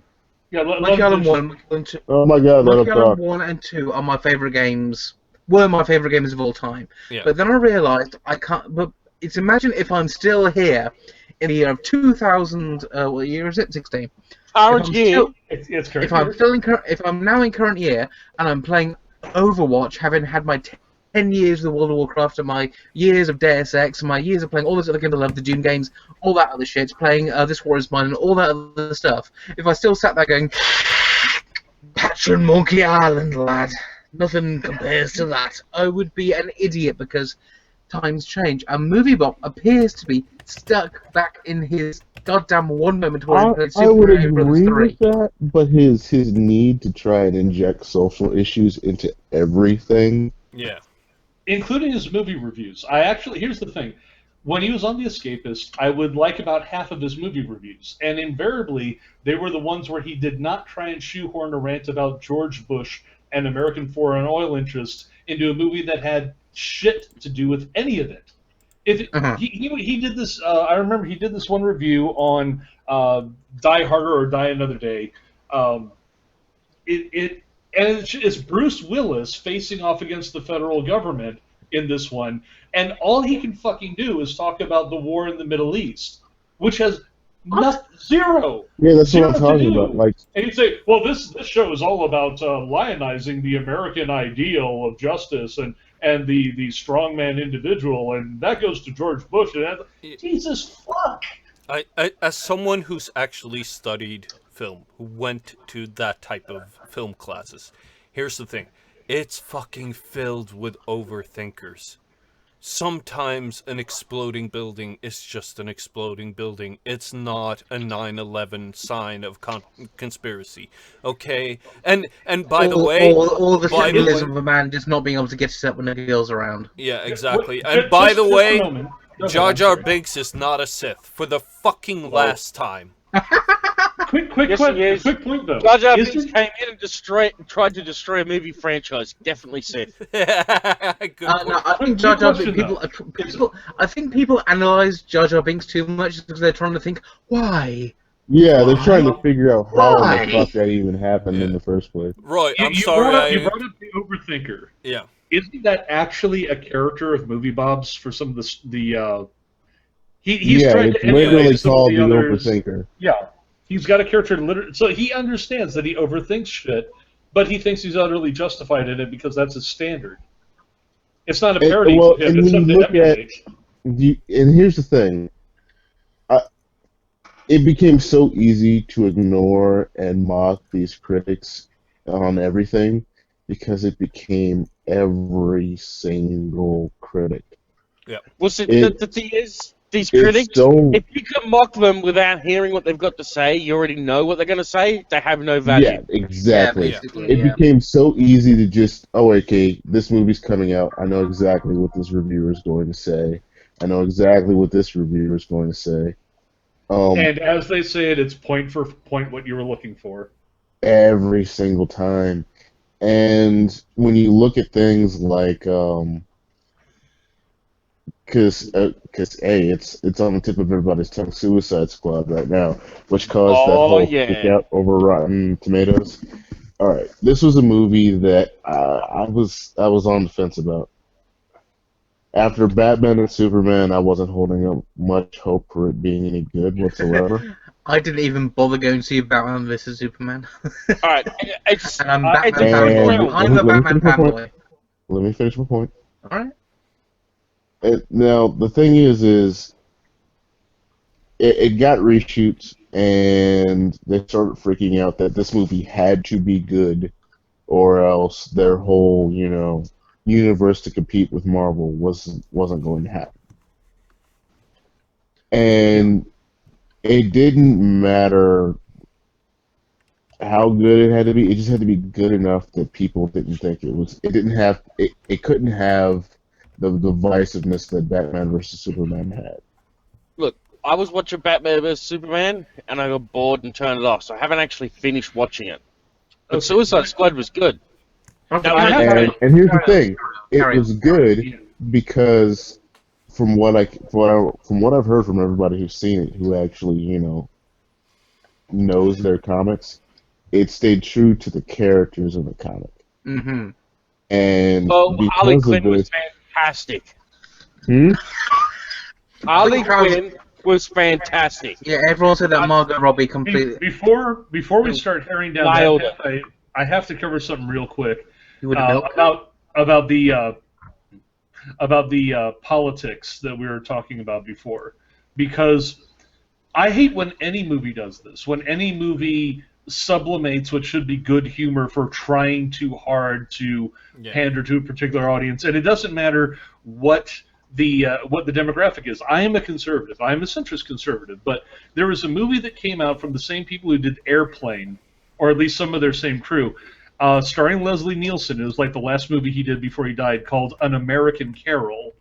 Yeah, Monkey Island 1, Monkey Island 2. Oh my god, let Monkey him Island talk. 1 and 2 are my favorite games. Were my favorite games of all time. Yeah. But then I realised I can't. But it's imagine if I'm still here in the year of 2000. What year is it? 16. Current I'm year. still- it's correct. If I'm now in current year and I'm playing Overwatch, having had my 10 years of World of Warcraft and my years of Deus Ex and my years of playing all those other games I love, the Doom games, all that other shit, playing This War Is Mine and all that other stuff. If I still sat there going, Patron Monkey Island, lad, Nothing compares to that. I would be an idiot because times change. And MovieBop appears to be stuck back in his goddamn one moment where he played I Super would Mario Brothers agree with 3. that, but his need to try and inject social issues into everything. Yeah. Including his movie reviews. Here's the thing. When he was on The Escapist, I would like about half of his movie reviews, and invariably they were the ones where he did not try and shoehorn a rant about George Bush and American foreign oil interests into a movie that had shit to do with any of it. If Uh-huh. he did this, I remember he did this one review on Die Harder or Die Another Day. Um, it's Bruce Willis facing off against the federal government in this one, and all he can fucking do is talk about the war in the Middle East, which has zero Yeah, that's what I'm to talking do. about. Like, And he'd say, "Well, this show is all about lionizing the American ideal of justice and the strongman individual, and that goes to George Bush." And Jesus fuck. As someone who's actually studied film, who went to that type of film classes, here's the thing. It's fucking filled with overthinkers. Sometimes an exploding building is just an exploding building. It's not a 9/11 sign of conspiracy. Okay? And by the way, Or the by the way, symbolism of a man just not being able to get it up when the girl's around. yeah, exactly. Just, And by the just a way, moment. Go ahead, Jar I'm Jar sorry. Binks is not a Sith for the fucking last time. Quick Yes, he is. quick point though. Jar Jar Binks Isn't- came in and tried to destroy a movie franchise. Definitely Sith. Good No, point. I think Jar Jar Question, people. I think people analyze Jar Jar Binks too much because they're trying to think why. yeah, they're trying to figure out how Why? the fuck that even happened in Yeah. the first place. Roy, I'm you sorry. you brought up the overthinker. Yeah. Isn't that actually a character of Movie Bob's for some of the he's Yeah, trying it's to emulate literally some of called the the others. overthinker. Yeah, he's got a character so he understands that he overthinks shit, but he thinks he's utterly justified in it because that's his standard. It's not a And- parody well, to him; and it's when something you to look at- emulate. And here's the thing. It became so easy to ignore and mock these critics on everything because it became every single critic. Well, see, It- the thing is, these It's critics, so if you can mock them without hearing what they've got to say, you already know what they're going to say. They have no value. yeah, exactly. Yeah, basically, It yeah. became so easy to just, oh, okay, this movie's coming out. I know exactly what this reviewer is going to say. I know exactly what this reviewer is going to say. And as they say it's point for point what you were looking for. Every single time. And when you look at things like, because hey, it's on the tip of everybody's tongue, Suicide Squad right now, which caused that Oh, whole yeah. freak out over Rotten Tomatoes. All right, this was a movie that I was on the fence about. After Batman and Superman, I wasn't holding up much hope for it being any good whatsoever. I didn't even bother going to see Batman vs Superman, All right, it's and I'm it's Batman a And- fanboy. I'm a let me Batman finish my point. fanboy. Let me finish my point. All right. Now the thing is it got reshoots, and they started freaking out that this movie had to be good, or else their whole, universe to compete with Marvel wasn't going to happen. And it didn't matter how good it had to be; it just had to be good enough that people didn't think it was. It didn't have. It couldn't have the divisiveness that Batman versus Superman had. I was watching Batman vs Superman, and I got bored and turned it off, so I haven't actually finished watching it. But Okay. Suicide Squad was good. Okay, I have And, to- and here's the thing: it Carry was good because from what I've heard from everybody who's seen it, who actually knows their comics, it stayed true to the characters in the comic, Mm-hmm. and Oh, Harley because of Quinn was this, fantastic. Hmm? Harley think I was- Quinn was fantastic. Yeah, everyone said that Margot Robbie completely. Before we start herring down Nailed that path, I have to cover something real quick You would milk. about the politics that we were talking about before, because I hate when any movie does this. When any movie sublimates what should be good humor for trying too hard to Yeah. pander to a particular audience, and it doesn't matter what the demographic is. I am a conservative. I am a centrist conservative. But there was a movie that came out from the same people who did Airplane, or at least some of their same crew, starring Leslie Nielsen. It was like the last movie he did before he died, called An American Carol.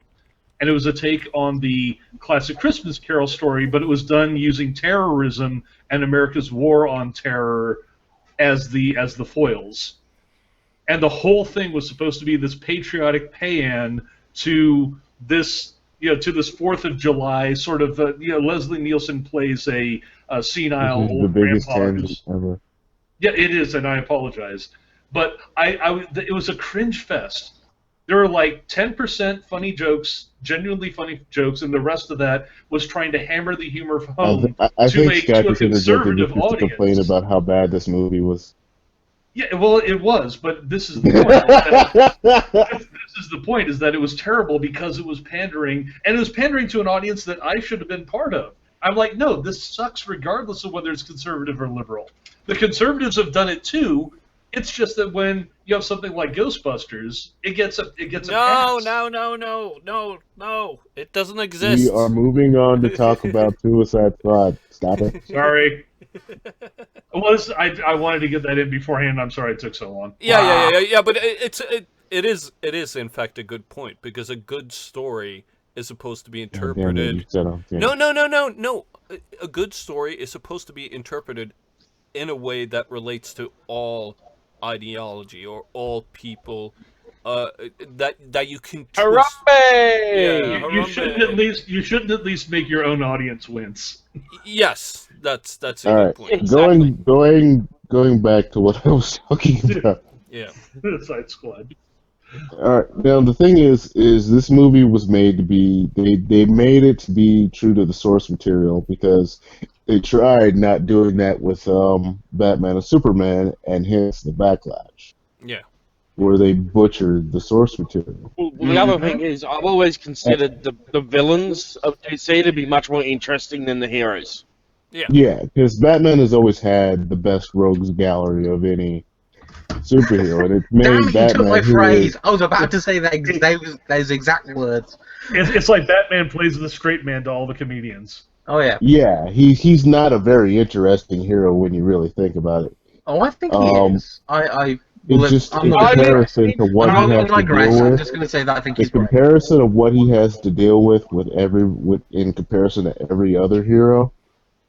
And it was a take on the classic Christmas Carol story, but it was done using terrorism and America's war on terror as the foils. And the whole thing was supposed to be this patriotic paean to this, to this 4th of July sort of. Leslie Nielsen plays a senile This is the old biggest grandpa. tangent ever. Yeah, it is, and I apologize, but it was a cringe fest. There were like 10% funny jokes, genuinely funny jokes, and the rest of that was trying to hammer the humor home I to think a Scott to a just interjected conservative just to complain audience. about how bad this movie was. Yeah, well, it was, but this is the point. This is the point, is that it was terrible because it was pandering, and it was pandering to an audience that I should have been part of. I'm like, no, this sucks regardless of whether it's conservative or liberal. The conservatives have done it too. It's just that when you have something like Ghostbusters, it gets a pass. No. It doesn't exist. We are moving on to talk about Suicide Squad. Stop it. Sorry. I wanted to get that in beforehand. I'm sorry it took so long. Yeah. But it is in fact a good point, because a good story is supposed to be interpreted. No. A good story is supposed to be interpreted in a way that relates to all ideology or all people. That you can twist. Harambe! Yeah. You shouldn't at least make your own audience wince. Yes, that's a All good right, point. Exactly. going back to what I was talking about. Yeah. Suicide Squad. All right, now the thing is this movie was made to be they made it to be true to the source material, because they tried not doing that with Batman and Superman, and hence the backlash, Yeah. where they butchered the source material. Well, the other thing is, I've always considered the villains of DC to be much more interesting than the heroes. Yeah, because Batman has always had the best rogues gallery of any superhero, and it's made Damn it, you Batman took my who phrase. is- I was about to say those exact words. It's like Batman plays the straight man to all the comedians. Oh, yeah. Yeah, he's not a very interesting hero when you really think about it. Oh, I think he is. It's just in not comparison to what I'm he not has to digress. deal I'm with. just going to say that I think The he's great. comparison of what he has to deal with in comparison to every other hero,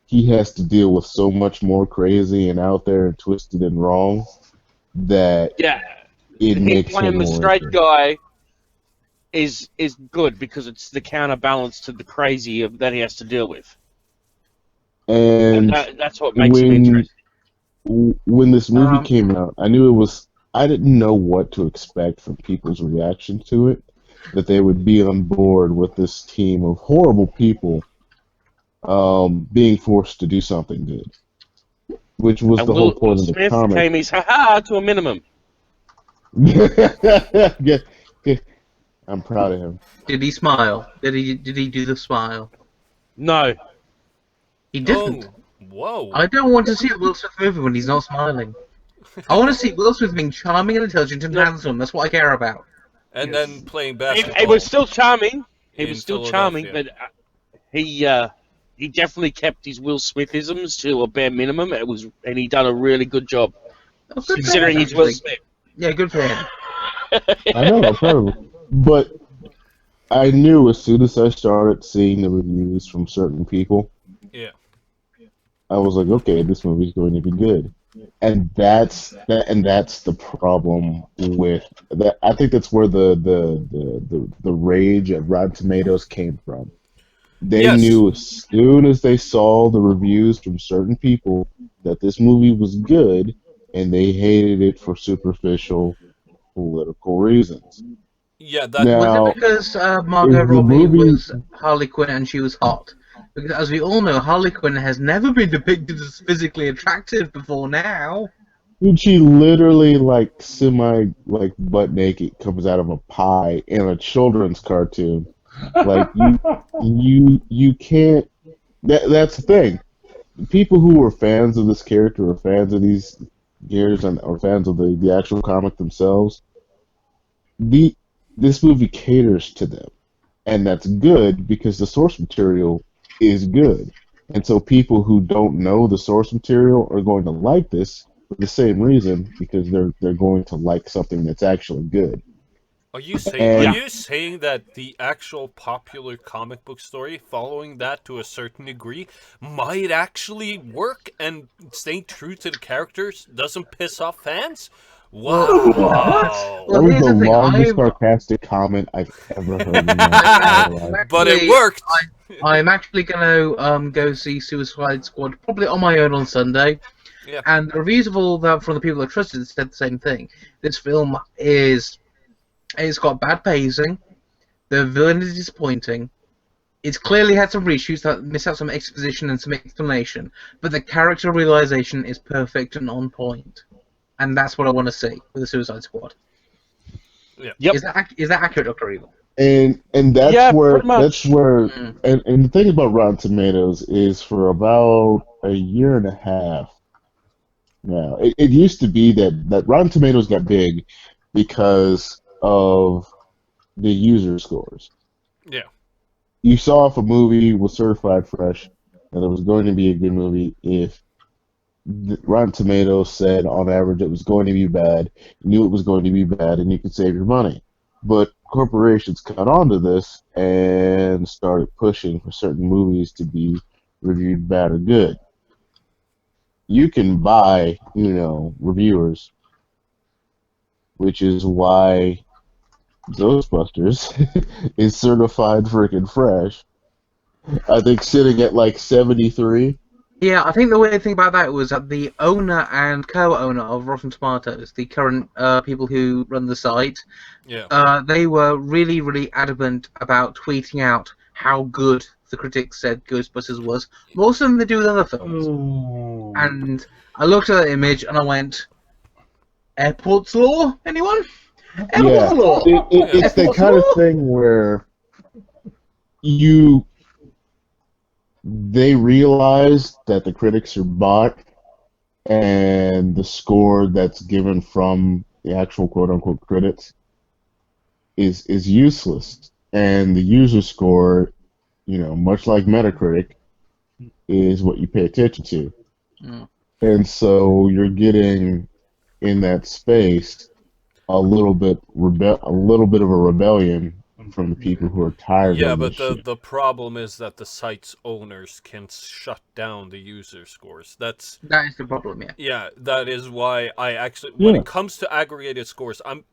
he has to deal with so much more crazy and out there and twisted and wrong that Yeah, it him makes playing him the more straight interesting. guy is good because it's the counterbalance to the crazy that he has to deal with, And that's what makes him when interesting. when this movie Um, came out, I didn't know what to expect from people's reaction to it, that they would be on board with this team of horrible people being forced to do something good, which was And the whole Will point of the Smith comic. came his ha-ha to a minimum. Yeah, I'm proud of him. Did he smile? Did he do the smile? No. He didn't. Oh, whoa. I don't want to see a Will Smith movie when he's not smiling. I want to see Will Smith being charming and intelligent and No. handsome. That's what I care about. And Yes. then playing basketball. It was still charming. He in was still charming, Philadelphia. but he definitely kept his Will Smithisms to a bare minimum. And he done a really good job Oh, good for him, considering he's Will actually. Smith. Yeah, good for him. I know, I'm proud of him. But I knew as soon as I started seeing the reviews from certain people, Yeah. I was like, okay, this movie's going to be good. And that's the problem with that. I think that's where the rage at Rotten Tomatoes came from. They Yes. knew as soon as they saw the reviews from certain people that this movie was good, and they hated it for superficial political reasons. Yeah, that Now, Was it because Margot is the Robbie movie- was Harley Quinn and she was hot? Because as we all know, Harley Quinn has never been depicted as physically attractive before now. dude, she literally butt naked comes out of a pie in a children's cartoon. Like you can't. That's the thing. people who are fans of this character or fans of these gears and or fans of the actual comic themselves, the this movie caters to them, and that's good because the source material is good. And so people who don't know the source material are going to like this for the same reason because they're going to like something that's actually good. Are And Yeah. you saying that the actual popular comic book story, following that to a certain degree, might actually work and staying true to the characters doesn't piss off fans? Well, what? Wow. that Well, was here's the the thing. longest sarcastic comment I've ever heard in my I'm entire actually, I'm life. But it actually, worked. I'm actually gonna go see Suicide Squad probably on my own on Sunday. Yeah. And the reviews of all that from the people I trusted said the same thing. This film it's got bad pacing. The villain is disappointing. It's clearly had some reshoots that miss out some exposition and some explanation, but the character realization is perfect and on point. And that's what I want to see with the Suicide Squad. Yep. Is that accurate, Dr. Evil? And that's Yeah, where pretty much. Mm. and the thing about Rotten Tomatoes is for about a year and a half now. It used to be that Rotten Tomatoes got big because of the user scores. Yeah. You saw if a movie was certified fresh that it was going to be a good movie if Rotten Tomatoes said on average it was going to be bad, you knew it was going to be bad, and you could save your money. But corporations caught on to this and started pushing for certain movies to be reviewed bad or good. You can buy, reviewers, which is why Ghostbusters is certified freaking fresh. I think sitting at like 73. Yeah, I think the weird thing about that was that the owner and co-owner of Rotten Tomatoes, the current people who run the site, Yeah. they were really, really adamant about tweeting out how good the critics said Ghostbusters was, more so than they do with other films. Oh. And I looked at that image and I went, Airport's Law? Anyone? Yeah, Airport's Law! it's that Airport's kind of Law? thing where they realize that the critics are bought and the score that's given from the actual quote unquote critics is useless. And the user score, much like Metacritic, is what you pay attention to. Mm. And so you're getting in that space a little bit of a rebellion from the people who are tired Yeah, of but this the shit. the problem is that the site's owners can shut down the user scores. That is the problem, yeah. Yeah, that is why I actually, when Yeah, it comes to aggregated scores, I'm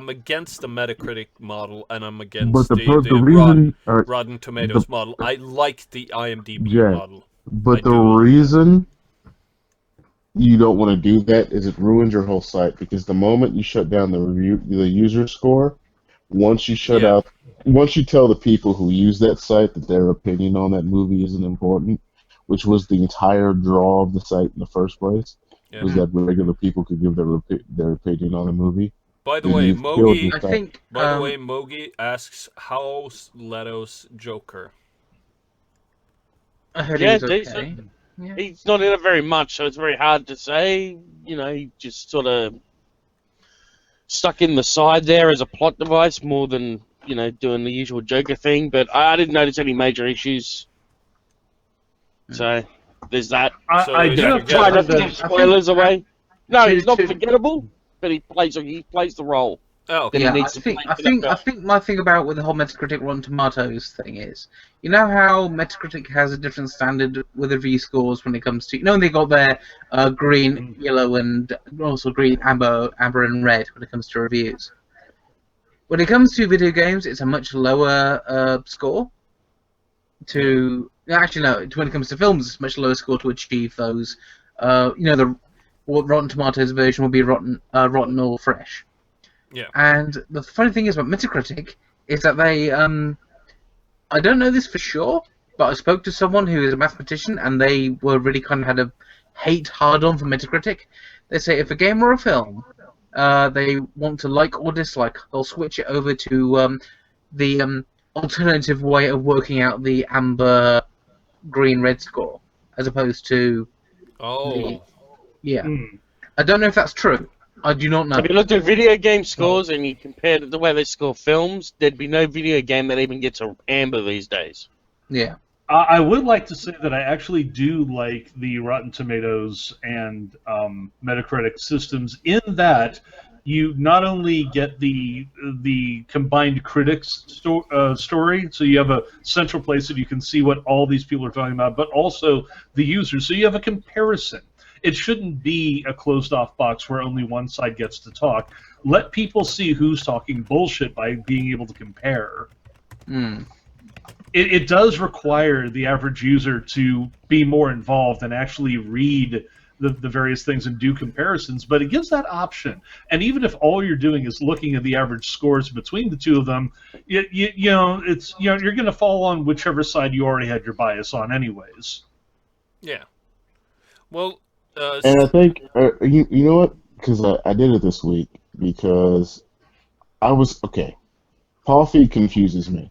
against the Metacritic model and I'm but against the the the reason, or Rotten the Tomatoes model. I like the IMDb Jack, model. I but the do. reason you don't want to do that is it ruins your whole site because the moment you shut down the user score, once you shut Yeah. out, once you tell the people who use that site that their opinion on that movie isn't important, which was the entire draw of the site in the first place, Yeah. was that regular people could give their opinion on a movie. By the Then way, you've killed your I Mogi. site. think, Mogi asks, how's Leto's Joker? I heard he Yeah, was decent. okay. Yeah. He's not in it very much, so it's very hard to say. He just sort of stuck in the side there as a plot device more than, doing the usual Joker thing. But I didn't notice any major issues. So there's that. So I he's do have to Try say not to that give spoilers away. No, to- he's not to- forgettable, but he plays the role Oh, that okay. he Yeah, needs to play. I think my thing about with the whole Metacritic Rotten Tomatoes thing is, you know how Metacritic has a different standard with review scores when it comes to, they got their green, yellow, and also green, amber, and red when it comes to reviews. When it comes to video games, it's a much lower score. Actually, no. When it comes to films, it's a much lower score to achieve those. The what Rotten Tomatoes version will be rotten or fresh. Yeah. And the funny thing is about Metacritic is that they, I don't know this for sure, but I spoke to someone who is a mathematician, and they were really kind of had a hate hard on for Metacritic. They say if a game or a film, they want to like or dislike, they'll switch it over to the alternative way of working out the amber, green, red score. as opposed to Oh, yeah. Hmm. I don't know if that's true. I do not know. If you looked at video game scores and you compared it to the way they score films, there'd be no video game that even gets a amber these days. Yeah. I would like to say that I actually do like the Rotten Tomatoes and Metacritic systems in that you not only get the combined critics story, so you have a central place that you can see what all these people are talking about, but also the users, so you have a comparison. It shouldn't be a closed-off box where only one side gets to talk. Let people see who's talking bullshit by being able to compare. Hmm. It does require the average user to be more involved and actually read the various things and do comparisons, but it gives that option. And even if all you're doing is looking at the average scores between the two of them, you know you're going to fall on whichever side you already had your bias on, anyways. yeah. Well, And I think you know what? Because I did it this week because I was okay. Paul Feig confuses me.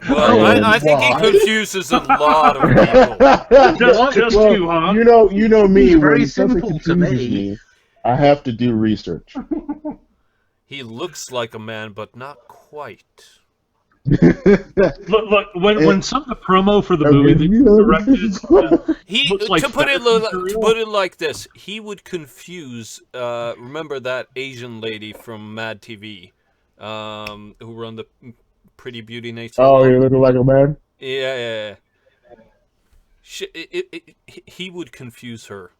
well, And- I think he Why? confuses a lot of people. Just Well, you, huh? you know me. He's very when something simple to confuses me. I have to do research. He looks like a man, but not quite. Look, when some of the promo for the movie that you directed He looks like to put it fetish to material. put it like this, he would confuse. Remember that Asian lady from Mad TV, who run the Pretty Beauty Nation? Oh, you're looking like a man. Yeah. He would confuse her.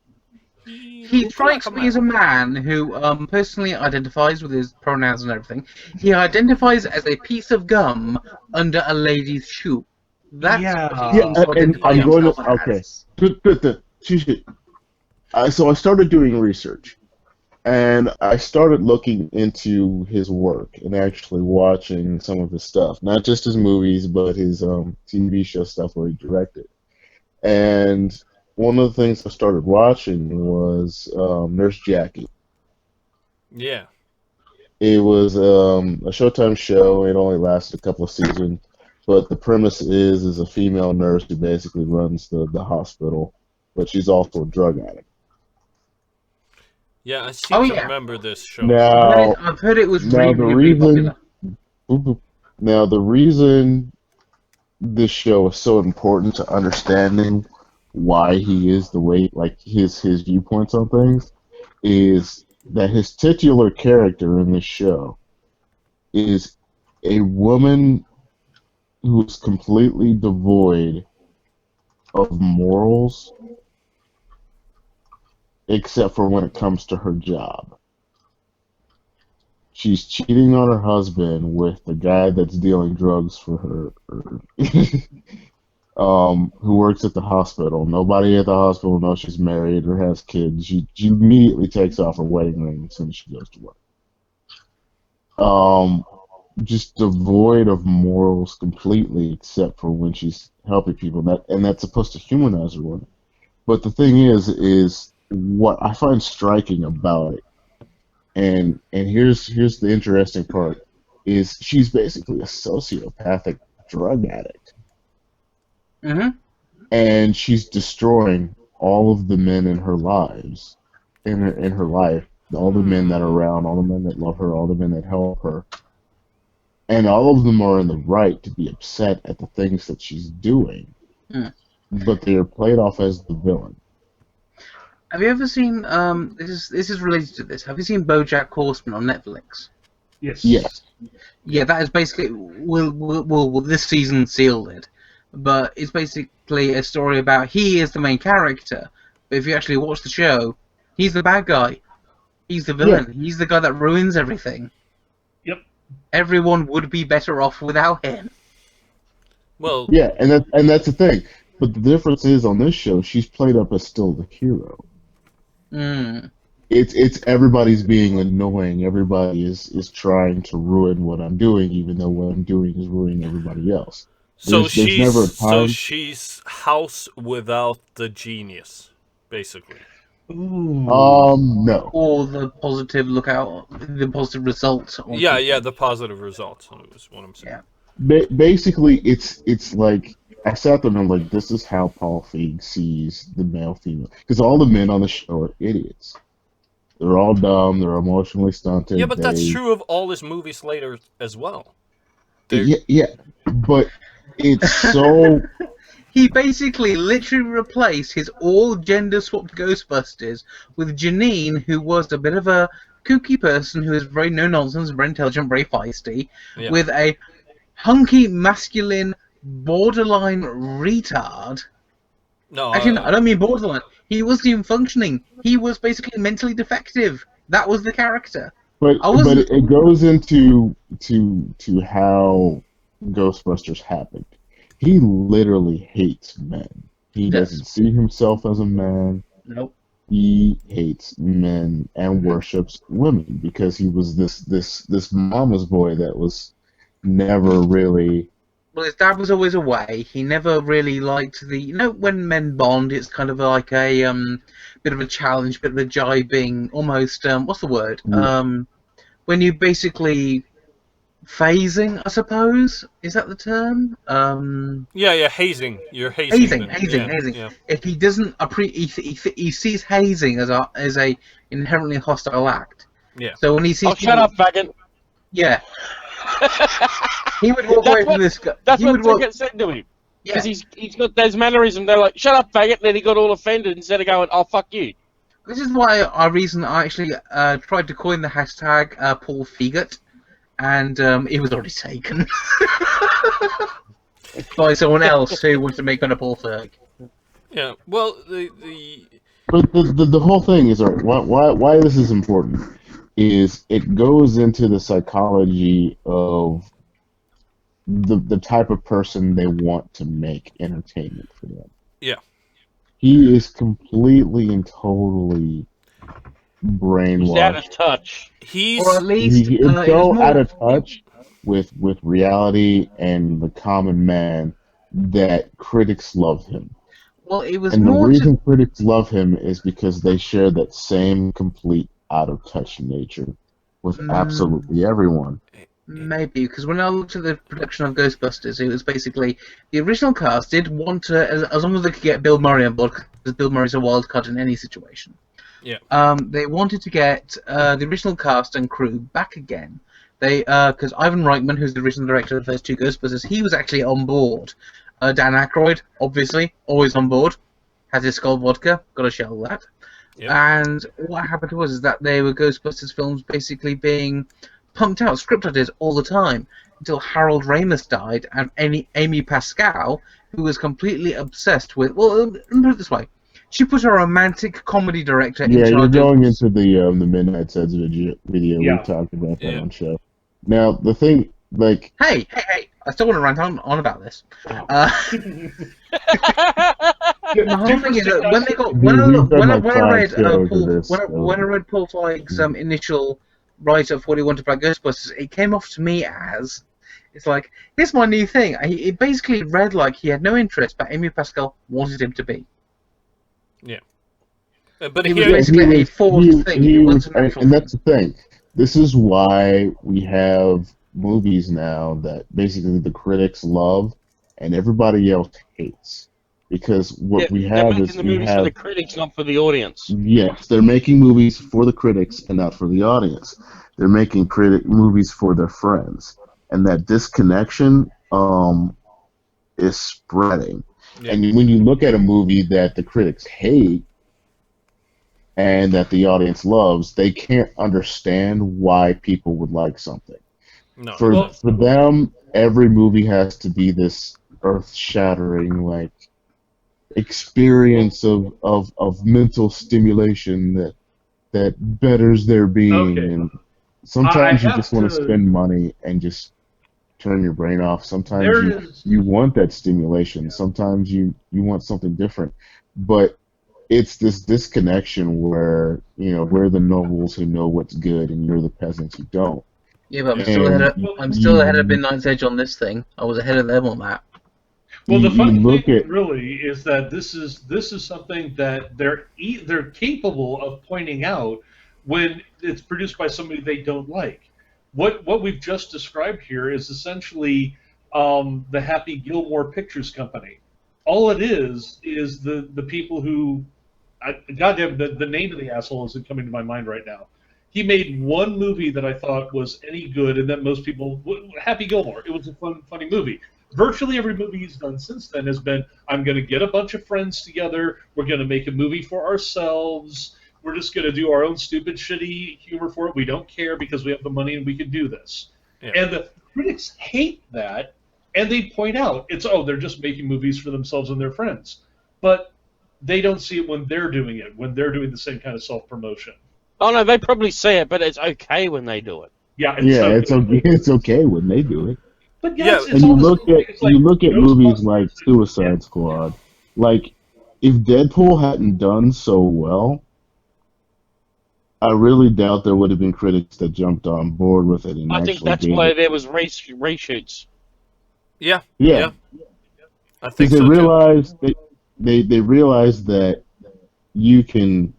He strikes me as a man who personally identifies with his pronouns and everything. He identifies as a piece of gum under a lady's shoe. That's Yeah. what he seems to and identify I'm going himself to okay. as. So I started doing research, and I started looking into his work and actually watching some of his stuff, not just his movies, but his TV show stuff where he directed. And one of the things I started watching was Nurse Jackie. Yeah. It was a Showtime show. It only lasted a couple of seasons, but the premise is a female nurse who basically runs the hospital, but she's also a drug addict. Yeah, I seem Oh, to yeah. remember this show. Now, I've heard it was now really, the really popular. now the reason this show is so important to understanding why he is the way, like his viewpoints on things, is that his titular character in this show is a woman who is completely devoid of morals, except for when it comes to her job. She's cheating on her husband with the guy that's dealing drugs for her, who works at the hospital. Nobody at the hospital knows she's married or has kids. She immediately takes off her wedding ring as soon as she goes to work. Just devoid of morals completely, except for when she's helping people. And that's supposed to humanize her. But the thing is what I find striking about it, and here's the interesting part, is she's basically a sociopathic drug addict. Mm-hmm. And she's destroying all of the men in her lives, in her life, all the men that are around, all the men that love her, all the men that help her, and all of them are in the right to be upset at the things that she's doing, but they are played off as the villain. Have you ever seen this is related to this? Have you seen BoJack Horseman on Netflix? Yes. Yes. Yeah, that is basically well this season sealed it, but it's basically a story about he is the main character, but if you actually watch the show, he's the bad guy, he's the villain, he's the guy that ruins everything. Yep. Everyone would be better off without him. Well, Yeah, and that's the thing. But the difference is on this show, she's played up as still the hero. Mm. It's everybody's being annoying. Everybody is trying to ruin what I'm doing, even though what I'm doing is ruining everybody else. so There's never a time. she's house without the genius, basically. Ooh. No. Or the positive the positive result. On Yeah, people. the positive results is what I'm saying. Yeah. Basically, it's like I sat there and I'm like, this is how Paul Feig sees the male female. Because all the men on the show are idiots. They're all dumb. They're emotionally Yeah, stunted. but that's true of all his movies later as well. They're, Yeah, but it's so. He basically literally replaced his all gender swapped Ghostbusters with Janine, who was a bit of a kooky person who is very no nonsense, very intelligent, very feisty, yeah. with a hunky, masculine, borderline retard. No, Actually, no, I don't mean borderline. He wasn't even functioning. He was basically mentally defective. That was the character. But I but wasn't. it goes into to how Ghostbusters happened. He literally hates men. He Yes. doesn't see himself as a man. Nope. He hates men and worships women because he was this mama's boy that was never really. Well, his dad was always away. He never really liked the. You know, when men bond, it's kind of like a bit of a challenge, bit of a jibing, almost. What's the word? When you basically phasing, I suppose. Is that the term? yeah, hazing. You're hazing. Hazing. Yeah. If he doesn't he sees hazing as a inherently hostile act. Yeah. So when he sees Oh, shut up, faggot. yeah, he would walk away from this guy. That's He what would walk. Ticket said to him. Yeah. Because he's got those mannerisms. They're like, shut up, faggot. And then he got all offended instead of going, oh, fuck you. This is why I actually tried to coin the hashtag Paul Fegot, and it was already taken by someone else who wanted to make fun of Paul Ferg. Yeah. Well, But the whole thing is why this is important is it goes into the psychology of the type of person they want to make entertainment for them. Yeah. He is completely and totally brainwashed. He's out of touch. Or at least He it is was so more, out of touch with reality and the common man that critics love him. well, it was And the more reason critics love him is because they share that same complete out of touch nature with absolutely everyone. maybe because when I looked at the production of Ghostbusters, it was basically the original cast did want to, as long as they could get Bill Murray on board, because Bill Murray's a wild card in any situation. Yeah. They wanted to get the original cast and crew back again. They because Ivan Reitman, who's the original director of the first two Ghostbusters, he was actually on board. Dan Aykroyd, obviously, always on board, has his Skull vodka, gotta show that. Yep. And what happened was is that they were Ghostbusters films basically being pumped out, script ideas all the time, until Harold Ramis died, and Amy Pascal, who was completely obsessed with. Well, let me put it this way: she put a romantic comedy director in Yeah, you're charge going of. into the Midnight Suns video. Yeah. We talked about that Yeah. on show. Now the thing, like, Hey! I still want to rant on about this. The whole thing is that when they got when I read Paul Feig's initial write up for what he wanted about Ghostbusters, it came off to me as it's like here's my new thing. It basically read like he had no interest, but Amy Pascal wanted him to be. Yeah. But He was here, basically a forced thing. It wasn't an actual and that's the thing. This is why we have movies now that basically the critics love and everybody else hates. Because what we they're have making is the we movies for have the critics, not for the audience. yes, they're making movies for the critics and not for the audience. They're making movies for their friends, and that disconnection is spreading. Yeah. And when you look at a movie that the critics hate and that the audience loves, they can't understand why people would like something. no. For them, every movie has to be this earth-shattering, like, experience of mental stimulation that betters their being. Okay. And sometimes I you just want to have to- spend money and just turn your brain off. Sometimes There you, is- you want that stimulation. Sometimes you want something different. But it's this disconnection where, we're the nobles who know what's good and you're the peasants who don't. Yeah, but I'm still ahead of Midnight's Edge on this thing. I was ahead of them on that. Well, the You funny look thing at- really is that this is something that they're capable of pointing out when it's produced by somebody they don't like. What we've just described here is essentially the Happy Gilmore Pictures Company. All it is the people who, goddamn, the name of the asshole isn't coming to my mind right now. He made one movie that I thought was any good, and that most people, Happy Gilmore, it was a funny movie. Virtually every movie he's done since then has been, I'm going to get a bunch of friends together, we're going to make a movie for ourselves, we're just going to do our own stupid, shitty humor for it, we don't care because we have the money and we can do this. Yeah. And the critics hate that, and they point out, they're just making movies for themselves and their friends. But they don't see it when they're doing it, when they're doing the same kind of self-promotion. Oh no, they probably see it, but it's okay when they do it. Yeah, it's okay when they do it. But Yeah, it's And you all look at Ghostbusters movies like and- Suicide Squad. Like, if Deadpool hadn't done so well, I really doubt there would have been critics that jumped on board with it and I actually think that's gave why it. there was reshoots. Yeah. Yeah, I think because they so too. realized they realized that you can.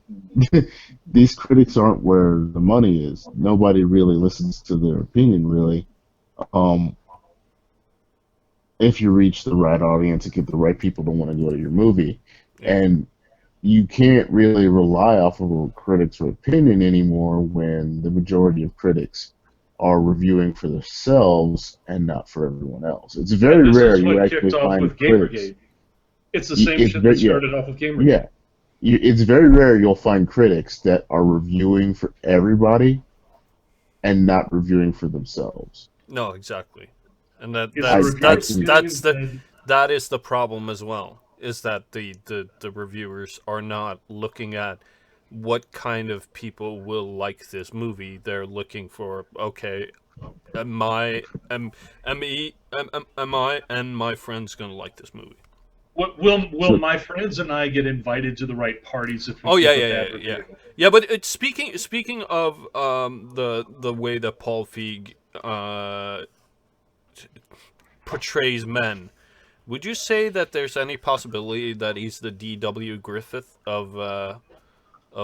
These critics aren't where the money is. Nobody really listens to their opinion, really. If you reach the right audience and get the right people to want to go to your movie, Yeah. and you can't really rely off of a critic's opinion anymore when the majority of critics are reviewing for themselves and not for everyone else. It's very this rare is you what actually kicked off find with critics. Gamergate. It's the same shit that started off with Gamergate. Yeah, it's very rare you'll find critics that are reviewing for everybody and not reviewing for themselves. No, exactly. And that It's that's the reviewer that's reviewing that's the and that is the problem as well. Is that the reviewers are not looking at what kind of people will like this movie. They're looking for, okay, am I and my friends gonna like this movie? Will my friends and I get invited to the right parties if we Oh keep yeah, a yeah, bad yeah, review? yeah. Yeah, but it's speaking of the way that Paul Feig portrays men. Would you say that there's any possibility that he's the D.W. Griffith of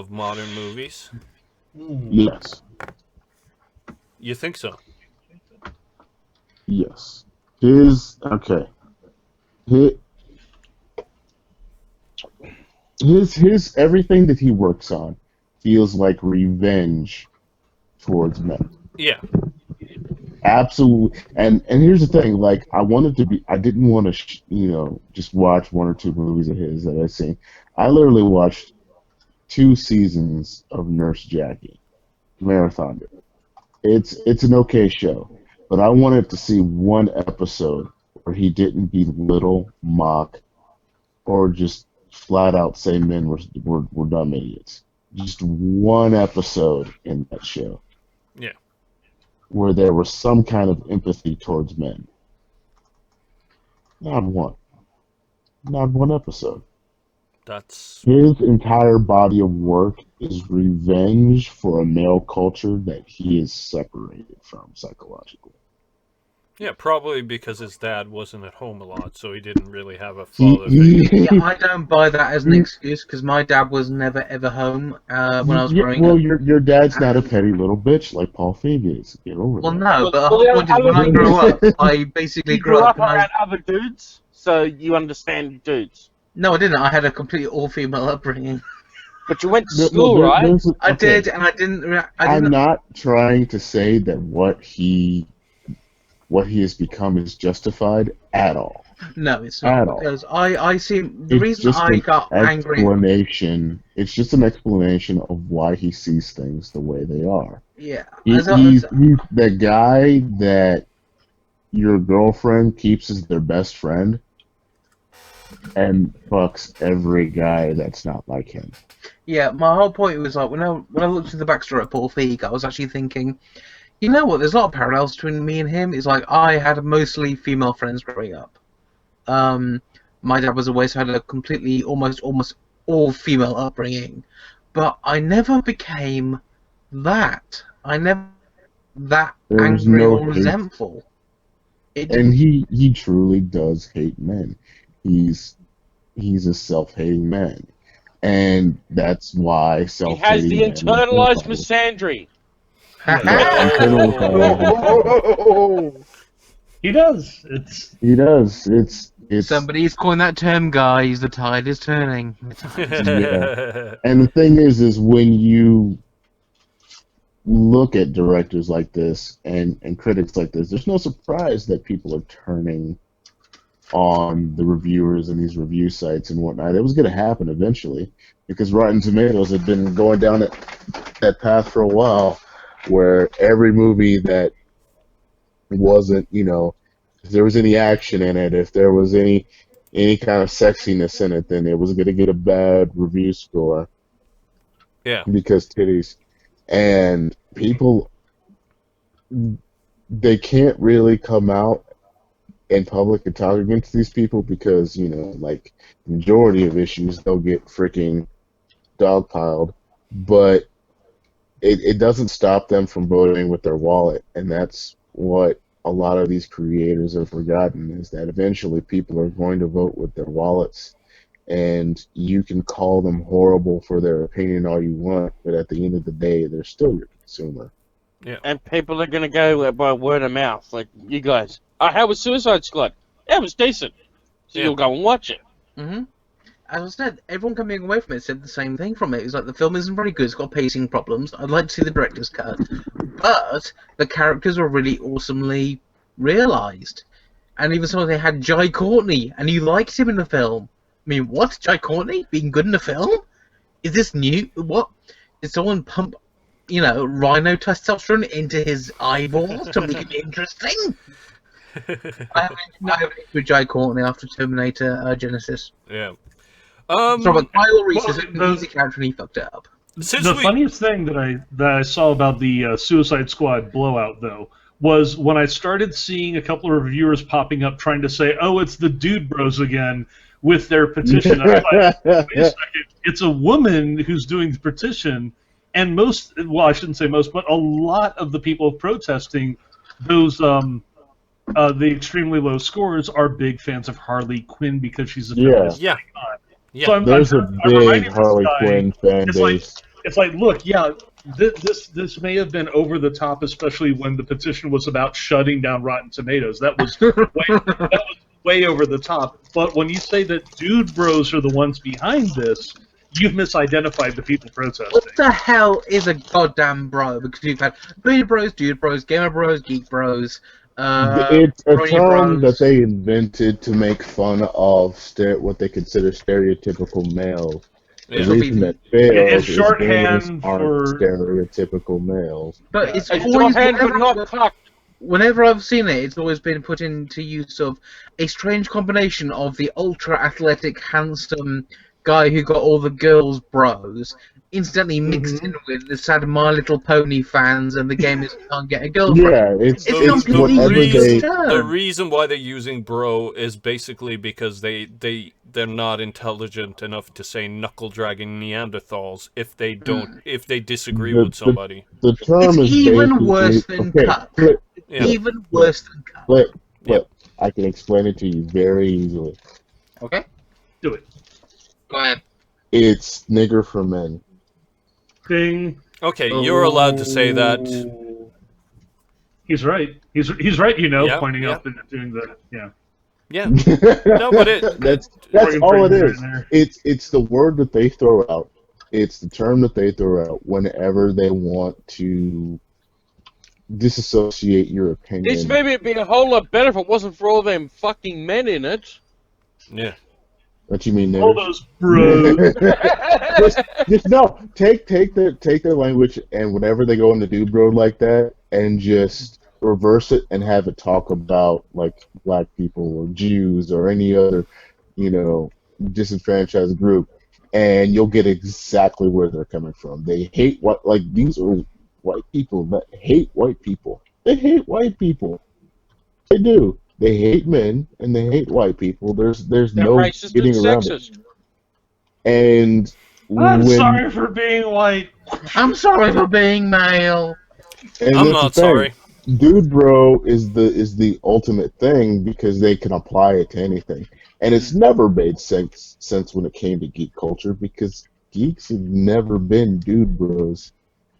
modern movies? Yes, You think so? yes. His everything that he works on feels like revenge towards men. Yeah. Absolutely. And here's the thing, like, I didn't want to just watch one or two movies of his that I've seen. I literally watched 2 seasons of Nurse Jackie, marathoned it. It's an okay show, but I wanted to see one episode where he didn't belittle, mock, or just flat out say men were dumb idiots. Just one episode in that show. Yeah. Where there was some kind of empathy towards men. Not one. Not one episode. That's His entire body of work is revenge for a male culture that he is separated from psychologically. yeah, probably because his dad wasn't at home a lot, so he didn't really have a father figure. Yeah, I don't buy that as an excuse because my dad was never ever home when I was growing well, up. your dad's not a petty little bitch like Paul Feig is. Get over Well, that. no, but the Well, whole yeah, point is when I grew up, I basically You grew up and I- around other dudes, so you understand dudes. No, I didn't. I had a completely all-female upbringing. But you went to No, school, there- right? there's a- I okay. did, and I didn't. I'm not trying to say that what he has become is justified at all. No, it's At not all. because I see the It's reason just I an got angry. explanation. It's just an explanation of why he sees things the way they are. Yeah, He's the guy that your girlfriend keeps as their best friend and fucks every guy that's not like him. yeah. My whole point was like when I looked at the backstory of Paul Feig, I was actually thinking, you know what? There's a lot of parallels between me and him. It's like I had mostly female friends growing up. My dad was always had a completely almost all female upbringing, but I never became that. I never that There was angry no or hate. resentful. It And he truly does hate men. He's a self-hating man. And that's why He self-hating has the men are internalized so- misandry. Yeah, internal misandry. He does. It's He does. It's Somebody's coined that term, guys. The tide is turning. The tide is turning. Yeah. And the thing is when you look at directors like this and critics like this, there's no surprise that people are turning on the reviewers and these review sites and whatnot. It was going to happen eventually because Rotten Tomatoes had been going down that path for a while, where every movie that wasn't, if there was any action in it, if there was any kind of sexiness in it, then it was going to get a bad review score Yeah. because titties. And people, they can't really come out in public and talk against these people because, like, the majority of issues, they'll get freaking dogpiled. But it doesn't stop them from voting with their wallet. And that's what a lot of these creators have forgotten, is that eventually people are going to vote with their wallets. And you can call them horrible for their opinion all you want, but at the end of the day, they're still your consumer. Yeah. And people are going to go by word of mouth, like you guys. How was Suicide Squad? Yeah, it was decent. So Yeah. you'll go and watch it. Mm-hmm. As I said, everyone coming away from it said the same thing from it. It's like, the film isn't very good, it's got pacing problems. I'd like to see the director's cut. But the characters were really awesomely realised. And even so, they had Jai Courtney, and you liked him in the film. I mean, what? Jai Courtney being good in a film? Is this new? What? Did someone pump, rhino testosterone into his eyeballs to make it interesting? I haven't with Jai Courtney after Terminator Genesis. Yeah. So, but Kyle Reese is the- an easy character and he fucked it up. Since the we, funniest thing that I saw about the Suicide Squad blowout, though, was when I started seeing a couple of reviewers popping up trying to say, "Oh, it's the Dude Bros again," with their petition. I was like, wait a second, it's a woman who's doing the petition, and I shouldn't say most, but a lot of the people protesting those the extremely low scores are big fans of Harley Quinn because she's a feminist Yeah. icon. Yeah. So There's a I'm big reminding this Harley guy, Quinn fan it's like- base. It's like, look, yeah, this may have been over the top, especially when the petition was about shutting down Rotten Tomatoes. That was way over the top. But when you say that Dude Bros are the ones behind this, you've misidentified the people protesting. What the hell is a goddamn bro? Because you've had Beta Bros, Dude Bros, Gamer Bros, Geek Bros. It's a Brony term Bros. that they invented to make fun of what they consider stereotypical males. Yeah. The reason that It's fails is shorthand gays aren't for- stereotypical males. But it's It's always shorthand for not cocked. whenever I've seen it, it's always been put into use of a strange combination of the ultra athletic, handsome guy who got all the girls' bros, instantly mixed in with the sad My Little Pony fans and the gamers who can't get a girlfriend. Yeah, it's It's The completely whatever used they. term. The reason why they're using bro is basically because they're not intelligent enough to say knuckle dragging Neanderthals if they don't if they disagree The- with somebody. The term It's is even basically- worse than okay, cuck. Yeah. Even worse than cup. Flip. Yep. I can explain it to you very easily. Okay, Do it. go ahead. It's nigger for men. Ding. Okay, you're allowed to say that. He's right. He's right. Yeah, pointing yeah. out that doing the Yeah. No, but that's Friggin' all it bring is. in there. It's the word that they throw out. It's the term that they throw out whenever they want to disassociate your opinion. This maybe it'd be a whole lot better if it wasn't for all them fucking men in it. Yeah. What you mean, All nigger? those bros. Just no. Take their language and whenever they go into dude bro like that, and just reverse it and have it talk about like black people or Jews or any other, disenfranchised group, and you'll get exactly where they're coming from. They hate these are white people that hate white people. They hate white people. They do. They hate men and they hate white people. There's They're no racist getting and around sexist. it. And I'm when, sorry for being white. I'm sorry for being male. and I'm that's not the thing. sorry. Dude bro is the ultimate thing because they can apply it to anything. And it's never made sense when it came to geek culture because geeks have never been dude bros.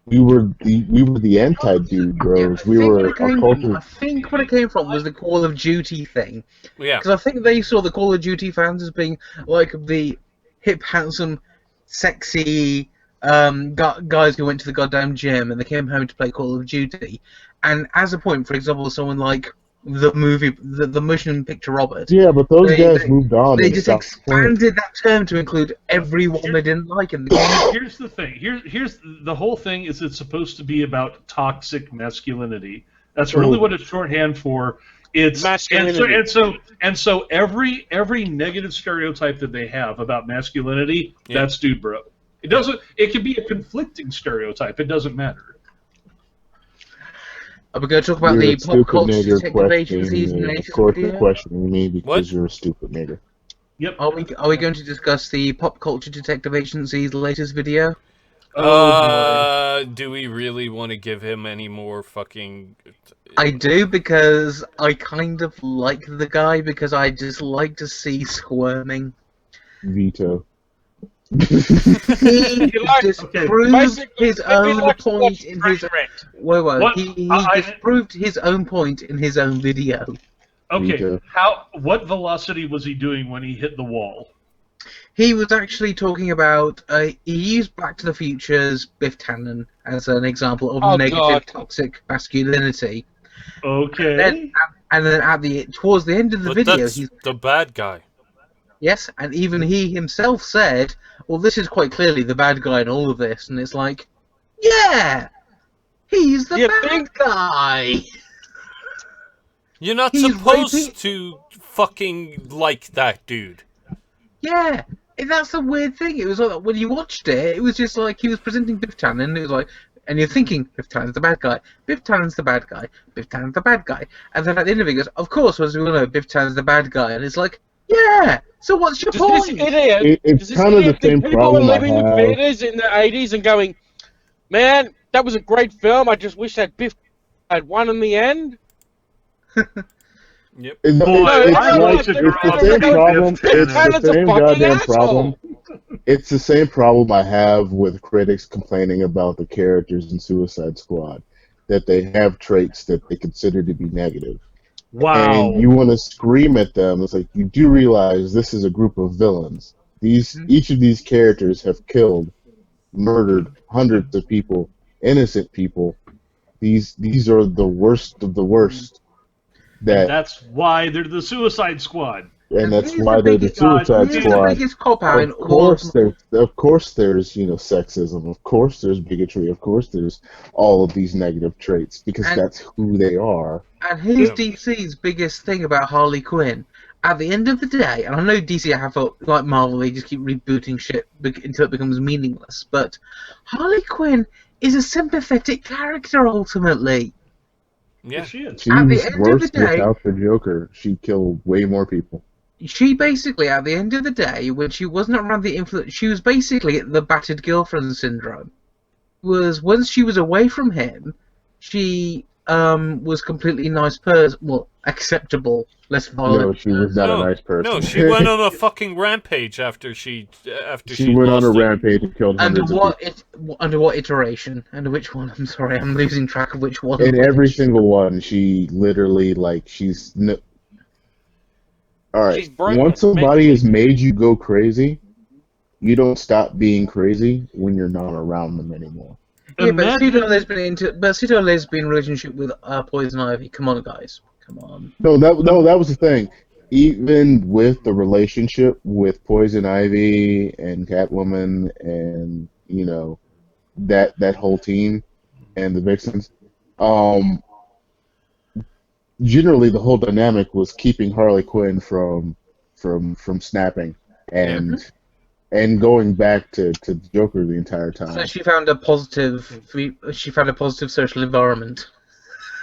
We were the anti-dude bros. We were our culture. I think what it came from was the Call of Duty thing. Yeah. Because I think they saw the Call of Duty fans as being like the hip, handsome, sexy guys who went to the goddamn gym and they came home to play Call of Duty. And as a point, for example, someone like the motion picture Robert. Yeah, but those They- guys they- moved on. They and just stopped playing. expanded that term to include everyone they didn't like in the game. Here's the thing. Here's the whole thing is it's supposed to be about toxic masculinity. That's really what it's shorthand for. It's Masculinity. and so every negative stereotype that they have about masculinity, that's dude bro. It doesn't. It can be a conflicting stereotype. It doesn't matter. Are we going to talk about You're the a pop stupid culture nigger detective agencies in the questioning me. Of latest course, you're video? questioning me because What? you're a stupid nigger. Yep. Are we going to discuss the pop culture detective agency's latest video? Do we really want to give him any more fucking... I do because I kind of like the guy because I just like to see squirming. Veto. He likes- disproved Basically, his he own likes to point watch in his. Trainwreck. Wait. What? He I- disproved his own point in his own video. Okay. Veto. What velocity was he doing when he hit the wall? He was actually talking about. He used Back to the Future's Biff Tannen as an example of Oh, negative God. toxic masculinity. Okay. And then towards the end of the But video, that's he's the bad guy. yes, and even he himself said, "Well, this is quite clearly the bad guy in all of this," and it's like, yeah, he's the You bad think- guy. You're not He's supposed raping- to fucking like that dude. Yeah, and that's the weird thing. It was like when you watched it, it was just like he was presenting Biff Tannen, and it was like, and you're thinking Biff Tannen's the bad guy, Biff Tannen's the bad guy, Biff Tannen's the bad guy, and then at the end of it, he goes, of course, as we all know, Biff Tannen's the bad guy, and it's like, yeah. So what's your Does this point? idiot? It's does this kind of the idiot think same people problem were I living in have. theaters in the 80s and going, man, that was a great film. I just wish that Biff had won in the end. Yep. It's Boy, it's I like like to it's draw the same the problem. Biff It's the Tannen's a same fucking goddamn asshole. problem. It's the same problem I have with critics complaining about the characters in Suicide Squad, that they have traits that they consider to be negative. Wow. And you want to scream at them. It's like, you do realize this is a group of villains. Each of these characters have killed, murdered hundreds of people, innocent people. These are the worst of the worst. And that's why they're the Suicide Squad. And that's here's why the they're the biggest- Suicide Here's the Squad. biggest cop out in Of all course, there's sexism. Of course, there's bigotry. Of course, there's all of these negative traits because And- that's who they are. And here's Yeah. DC's biggest thing about Harley Quinn. At the end of the day, and I know DC have like Marvel, they just keep rebooting shit until it becomes meaningless. But Harley Quinn is a sympathetic character ultimately. Yeah. She is. She At the was end of worse the day- without the Joker. She killed way more people. She basically, at the end of the day, when she wasn't around the influence, she was basically the battered girlfriend syndrome. Was once she was away from him, she was completely nice person, well, acceptable, less violent. No, she was not No, a nice person. No, she went on a fucking rampage after she went on a lost it. rampage and killed Under hundreds of people. under what iteration? Under which one? I'm sorry, I'm losing track of which one. In every single one, she literally all right. She's broken. Once somebody has made you go crazy, you don't stop being crazy when you're not around them anymore. Yeah, but Imagine- pseudo lesbian relationship with Poison Ivy. Come on, guys. Come on. No, that was the thing. Even with the relationship with Poison Ivy and Catwoman and that whole team and the Vixens, generally the whole dynamic was keeping Harley Quinn from snapping and going back to Joker the entire time. So she found a positive. She found a positive social environment.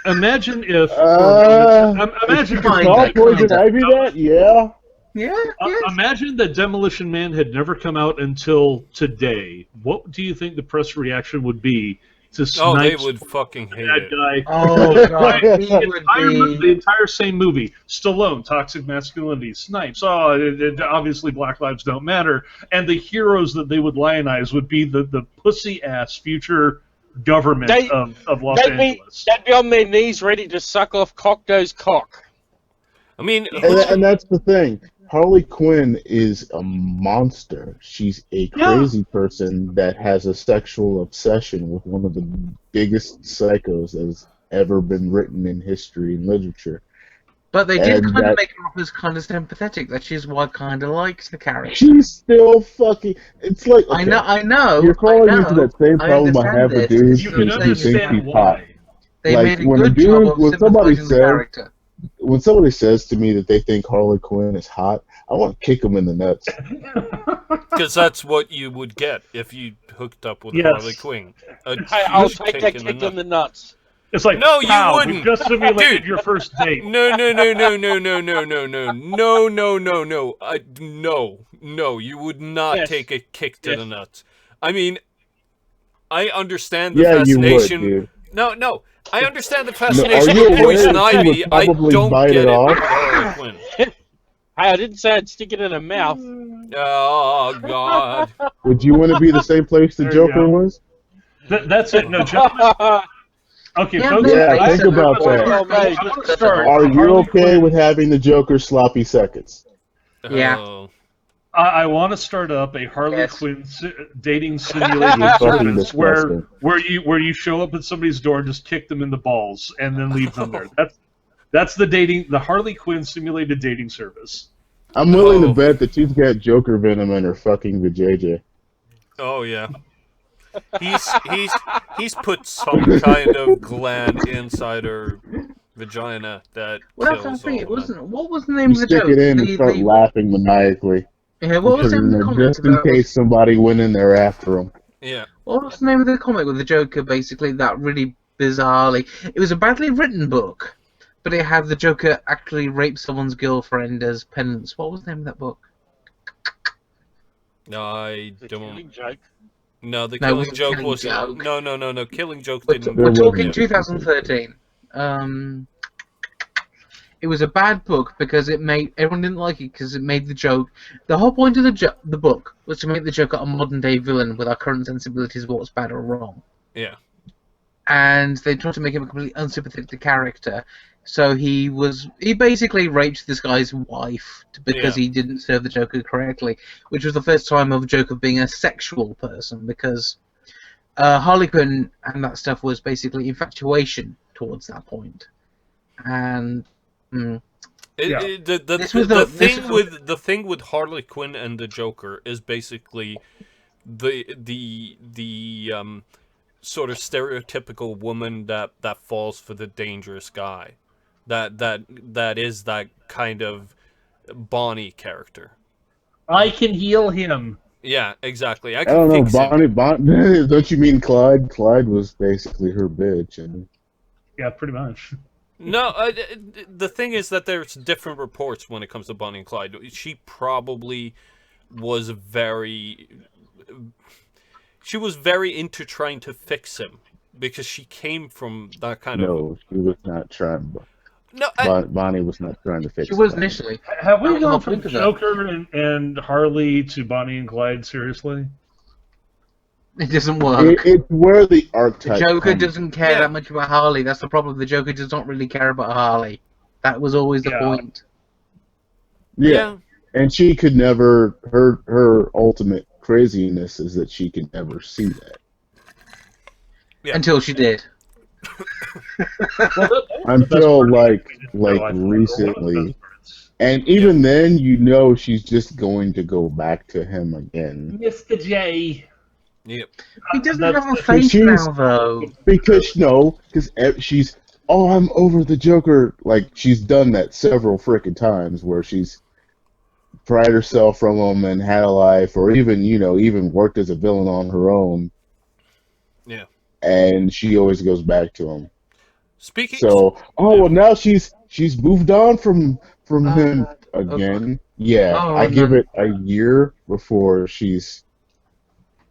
Imagine if. Imagine if Fine. Saw Kinda. Poison Ivy that? Yeah. Yeah. Yes. Imagine that Demolition Man had never come out until today. What do you think the press reaction would be to Oh, they Snipes, would fucking hate that it. guy? Oh god, he would The be. entire same movie. Stallone, toxic masculinity. Snipes, obviously Black Lives Don't Matter. And the heroes that they would lionize would be the pussy ass future government They- of Los Angeles. They'd be on their knees ready to suck off Cocteau's cock. I mean, And that's the thing. Harley Quinn is a monster. She's a crazy person that has a sexual obsession with one of the biggest psychos that has ever been written in history and literature. But they did And kind that- of make her up as kind of sympathetic. That she's why I kind of likes the character. She's still fucking. It's like okay, I know. You're falling I know, into that same I problem I understand have with this. dudes You who can think he's understand hot. why. They Like, made a when a good dude- job of when somebody sympathizing with the says- character. When somebody says to me that they think Harley Quinn is hot, I want to kick them in the nuts. because that's what you would get if you hooked up with Yes. Harley Quinn. A Hey, I'll huge take that kick kick in in the nuts. It's like, No, you wow, wouldn't. we just simulated Dude. your first date. No, no, no, no, no, no, no, no, no, no, no, no, no. No, you would not Yes. take a kick to Yes. the nuts. I mean, I understand the Yeah, you would, fascination. dude. No, I understand the No, fascination are you with aware Poison that she Ivy. would I probably don't bite get it it off? with Harley Quinn. Hey, I didn't say I'd stick it in her mouth. Oh God. Would you want to be the same place the There you Joker go. was? That's it. No, gentlemen. Okay, Yeah, folks. Yeah, I- think about I- that. I want to start. Are you Harley okay Quinn. with having the Joker sloppy seconds? Yeah. Oh. I want to start up a Harley Yes. Quinn dating simulator Fucking service where disgusting. you show up at somebody's door, just kick them in the balls, and then leave them there. That's the Harley Quinn simulated dating service. I'm willing Oh. to bet that she's got Joker venom in her fucking vajayjay. Oh yeah. He's put some kind of gland inside her vagina that Well, that's kills the thing. all It of them. wasn't. What was the name You of the stick joke? it in and start laughing maniacally. Yeah, what was Because, the name of the comic? just in about- case somebody went in there after him. Yeah. What was the name of the comic with the Joker? Basically, that really bizarrely. It was a badly written book, but it had the Joker actually rape someone's girlfriend as penance. What was the name of that book? I The don't. killing joke. No, the No, it Killing wasn't Joke Killing was Joke. no. Killing Joke We're, didn't. we're There talking wasn't. 2013. It was a bad book because everyone didn't like it because it made the joke. The whole point of the book was to make the Joker a modern day villain with our current sensibilities of what's bad or wrong. Yeah. And they tried to make him a completely unsympathetic character. So he basically raped this guy's wife because Yeah. he didn't serve the Joker correctly, which was the first time of Joker being a sexual person because Harley Quinn and that stuff was basically infatuation towards that point. And Yeah. The thing with Harley Quinn and the Joker is basically the sort of stereotypical woman that falls for the dangerous guy, that is that kind of Bonnie character. I can heal him. Yeah, exactly. I I can don't know, fix him. Bonnie. Don't you mean Clyde? Clyde was basically her bitch. And Yeah, pretty much. No, the thing is that there's different reports when it comes to Bonnie and Clyde. She probably was very into trying to fix him because she came from that kind of. no, she was not trying. No, Bonnie was not trying to fix. she was Bonnie. initially. Have we I'll gone from think of that. Joker and Harley to Bonnie and Clyde? Seriously? It doesn't work. It's where the The archetype. Joker comes. doesn't care that much about Harley. That's the problem. The Joker does not really care about Harley. That was always the Yeah. point. Yeah, and she could never. Her ultimate craziness is that she could never see that. Yeah. Until she did. Until like recently. And even then, you know she's just going to go back to him again. Mr. J. Yep. He doesn't That's- have a face she's- now, though. Because, she's, oh, I'm over the Joker. Like, she's done that several frickin' times where she's pried herself from him and had a life, or even worked as a villain on her own. Yeah. And she always goes back to him. Speaking. So, well, now she's moved on from him again. Yeah, Oh, I give no. it a year before she's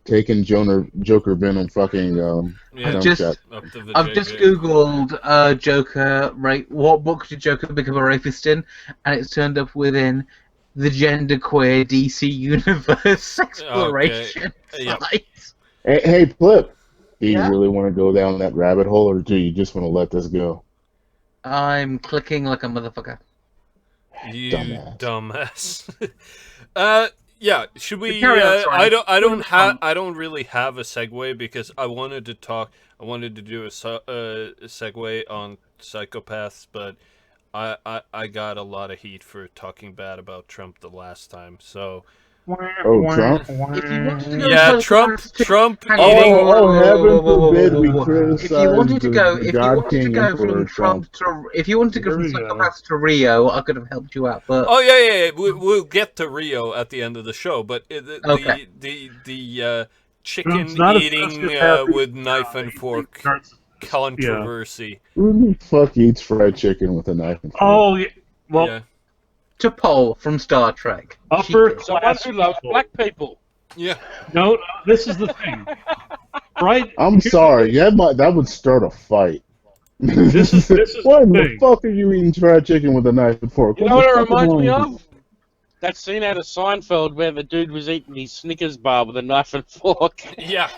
taken Joker Venom fucking Yeah. jump Just- shot. Up to the I've just JJ. googled Joker rape. What book did Joker become a rapist in? And it's turned up within the genderqueer DC Universe exploration Yeah. site. Hey, Flip, Do you really want to go down that rabbit hole, or do you just want to let this go? I'm clicking like a motherfucker. You Dumbass. dumbass. Yeah. Should we? Carry on, sorry. I don't really have a segue because I wanted to talk. I wanted to do a segue on psychopaths, but I got a lot of heat for talking bad about Trump the last time. So Oh, Trump? If you wanted to go yeah, psychopaths to- Trump Hang on. eating. Oh, heaven forbid we If criticize you wanted to go, the if you God wanted to King go Emperor from Trump to, if you wanted to go Here from we go. psychopaths to Rio, I could have helped you out. But Oh yeah. We'll get to Rio at the end of the show, but Okay. the chicken Trump's not a eating sociopath. with knife and fork controversy. Who the fuck eats fried chicken with a knife and fork? Oh, yeah. Well, Yeah. T'Pol from Star Trek. upper Someone class who loves people. black people. Yeah. No, this is the thing. Right? I'm sorry, that would start a fight. This is Why the the thing. fuck are you eating fried chicken with a knife and fork? You know the what it fuck is reminds wrong me with of? That scene out of Seinfeld where the dude was eating his Snickers bar with a knife and fork. Yeah.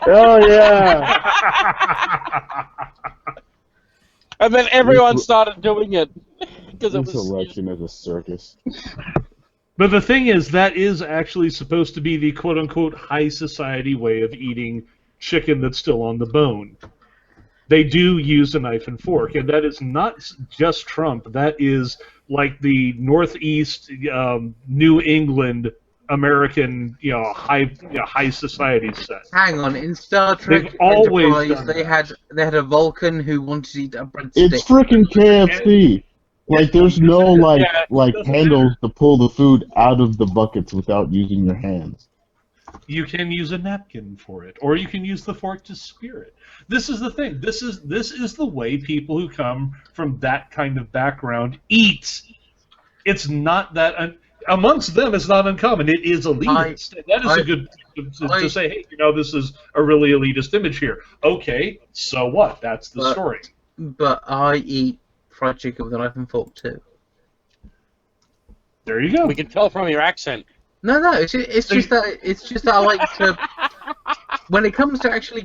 you? Oh yeah. And then everyone started doing it. Because it This was. election is a circus. But the thing is, that is actually supposed to be the quote-unquote high society way of eating chicken that's still on the bone. They do use a knife and fork, and that is not just Trump. That is like the Northeast, New England American, high society set. Hang on, in Star Trek They've always Enterprise, done they that. had a Vulcan who wanted to eat a breadstick. It's freaking KFC. Like there's no Yeah, handles to pull the food out of the buckets without using your hands. You can use a napkin for it, or you can use the fork to spear it. This is the thing. This is the way people who come from that kind of background eat. It's not that amongst them. It's not uncommon. It is elitist. That is a good to say. Hey, this is a really elitist image here. Okay, so what? That's the story. But I eat fried chicken with a knife and fork too. There you go. We can tell from your accent. No, it's just that I like to. When it comes to actually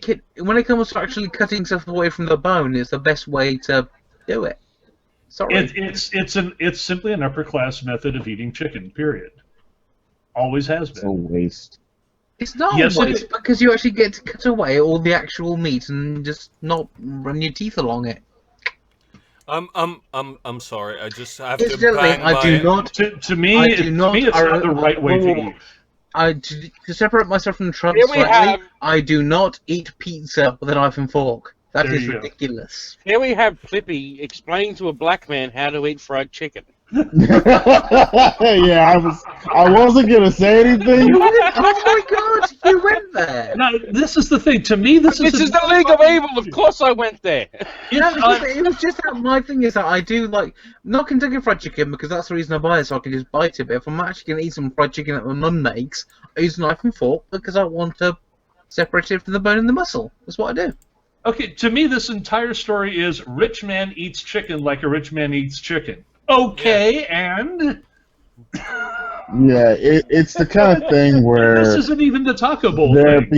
cutting stuff away from the bone, it's the best way to do it. Sorry. It's simply an upper class method of eating chicken. Period. Always has It's a been. waste. It's not Yes, it always is. because you actually get to cut away all the actual meat and just not run your teeth along it. I'm sorry. I just have to Incidentally, bang my. I do not. To me, I it's do not. not the right way to eat. To separate myself from Trump Here we slightly, have- I do not eat pizza with a knife and fork. That There is you go. ridiculous. Here we have Flippy explaining to a black man how to eat fried chicken. Yeah, I wasn't gonna say anything. Oh my god, you went there. No, this is the thing. To me, this This is the League of Evil. Of course, I went there. It was just that my thing is that I do like not Kentucky Fried Chicken because that's the reason I buy it, so I can just bite it. But if I'm actually gonna eat some fried chicken that my mum makes, I use a knife and fork because I want to separate it from the bone and the muscle. That's what I do. Okay, to me, this entire story is rich man eats chicken like a rich man eats chicken. Okay, and Yeah, it's the kind of thing where this isn't even the Taco Bowl they're thing.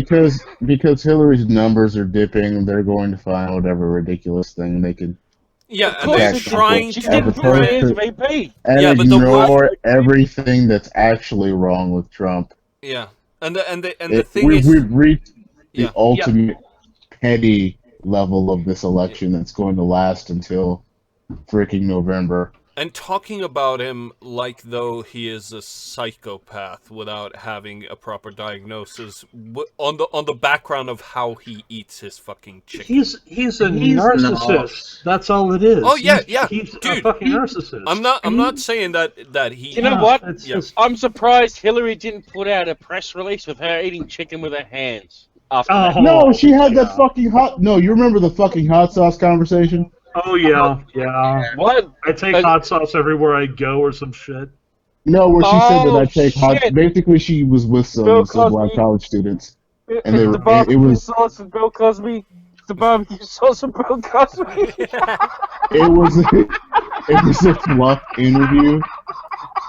because Hillary's numbers are dipping, they're going to find whatever ridiculous thing they can Yeah, Of and course they're they she can. trying She to did As 3 opposed years to- VP. and Yeah, but the ignore everything that's actually wrong with Trump. Yeah, and the thing we've is, reached Yeah. the ultimate petty level of this election that's going to last until freaking November. and talking about him like though he is a psychopath without having a proper diagnosis on the background of how he eats his fucking chicken. He's a He's narcissist. That's all it is. Oh, yeah, He's a dude. fucking narcissist. I'm not saying that he. You know what? It's Yeah. just, I'm surprised Hillary didn't put out a press release with her eating chicken with her hands. After Oh. that. No, she had that yeah. fucking hot. No, you remember the fucking hot sauce conversation? oh yeah. What? I take hot sauce everywhere I go, or some shit. No, where she said that Oh, I take hot. shit. Basically, she was with Bill some black Cosby. college students, and they the were. barbecue It was. sauce and Bill Cosby. The barbecue sauce and Bill Cosby. It was. It was a fluff interview.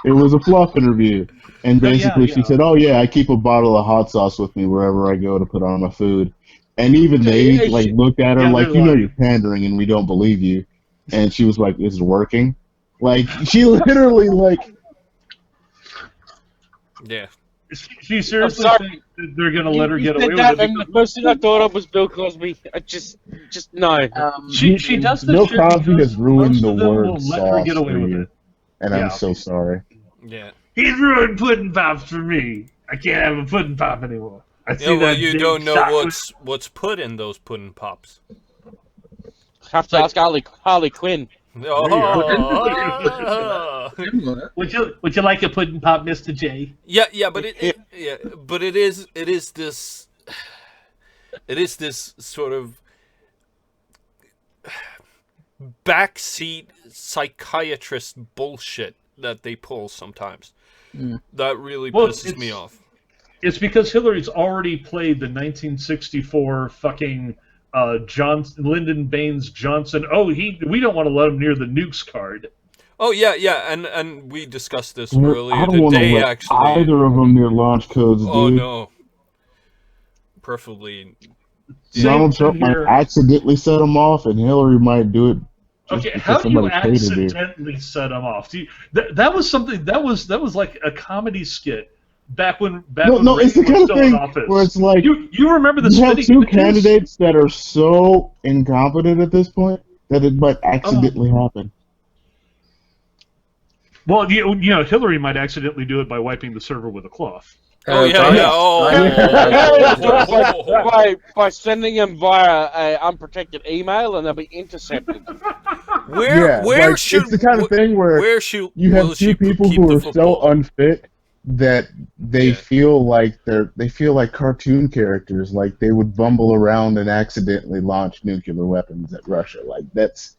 It was a fluff interview, and Yeah, basically yeah. she said, "Oh yeah, I keep a bottle of hot sauce with me wherever I go to put on my food." And even they Yeah, like looked at her yeah, like, they're you know, lying. you're pandering, and we don't believe you. And she was like, "Is it working?" Like she literally like, Yeah. She I'm seriously sorry. thinks that they're gonna let her You get said away with that, it and the because first thing I thought of was Bill Cosby. I just no. she does this Bill shit Cosby because has ruined most the of them word will let her get sauce away for with you, it. and I'm Yeah. so sorry. Yeah. He's ruined pudding pops for me. I can't have a pudding pop anymore. I Yeah, see well, that you big don't know chocolate. what's put in those pudding pops. Have to Like- ask Harley Quinn. Oh. Would you like a pudding pop, Mr. J? Yeah, but it is this sort of backseat psychiatrist bullshit that they pull sometimes. Mm. That really Well, pisses me off. It's because Hillary's already played the 1964 fucking Lyndon Baines Johnson. Oh, we don't want to let him near the nukes card. Oh yeah, and we discussed this I earlier don't want to today. let Actually, either of them near launch codes, oh dude. no, preferably. Same Donald thing Trump might here. accidentally set them off, and Hillary might do it just Okay, because how do you somebody paid her to. accidentally set him off? That was something that was like a comedy skit back when No, it's the Reagan kind was of still in thing office. where it's like You remember the you have spitting two images? candidates that are so incompetent at this point that it might accidentally happen. Well, you know, Hillary might accidentally do it by wiping the server with a cloth. Oh yeah, God. yeah. By sending him via a unprotected email, and they'll be intercepted. Where should it's the kind of thing where you have two people keep who the are so football? unfit that they Yeah. feel like they feel like cartoon characters, like they would bumble around and accidentally launch nuclear weapons at Russia. Like that's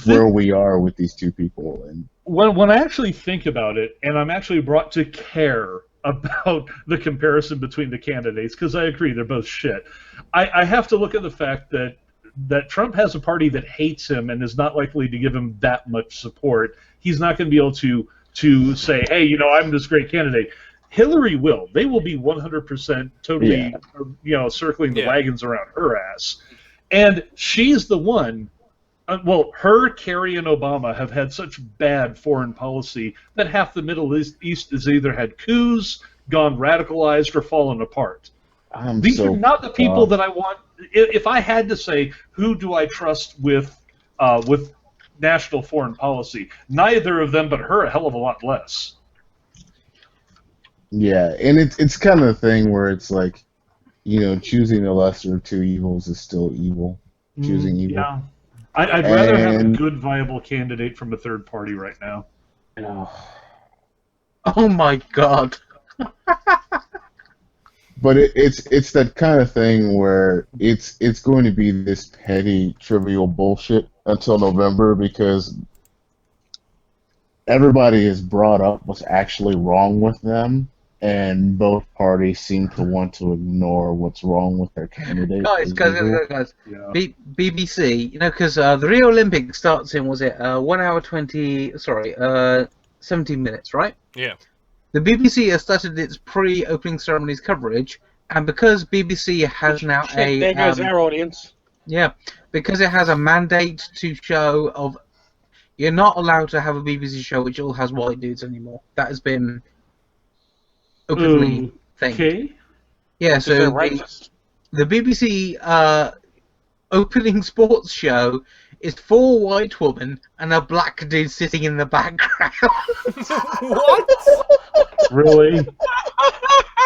where we are with these two people. And When I actually think about it, and I'm actually brought to care about the comparison between the candidates, because I agree they're both shit. I have to look at the fact that Trump has a party that hates him and is not likely to give him that much support. He's not going to be able to say, hey, you know, I'm this great candidate. Hillary will. They will be 100% totally, circling the Yeah. wagons around her ass. And she's the one. Her, Kerry, and Obama have had such bad foreign policy that half the Middle East has either had coups, gone radicalized, or fallen apart. These are not the people that I want. If I had to say who do I trust with national foreign policy, neither of them, but her, a hell of a lot less. yeah, and it's kind of the thing where it's like, you know, choosing the lesser of two evils is still evil. Choosing evil. Yeah, I'd rather have a And- good, viable candidate from a third party right now. Oh my god. But it's that kind of thing where it's going to be this petty, trivial bullshit until November, because everybody is brought up what's actually wrong with them, and both parties seem to want to ignore what's wrong with their candidate. Guys, Yeah. BBC, you know, because the Rio Olympics starts in, was it 1 hour 20, sorry, 17 minutes, right? Yeah. The BBC has started its pre-opening ceremonies coverage, and because BBC has now There goes our audience. yeah, because it has a mandate to show of, you're not allowed to have a BBC show which all has white dudes anymore. That has been openly thing. Okay. Yeah, They're so racist. the BBC opening sports show is 4 white women and a black dude sitting in the background. What? Really?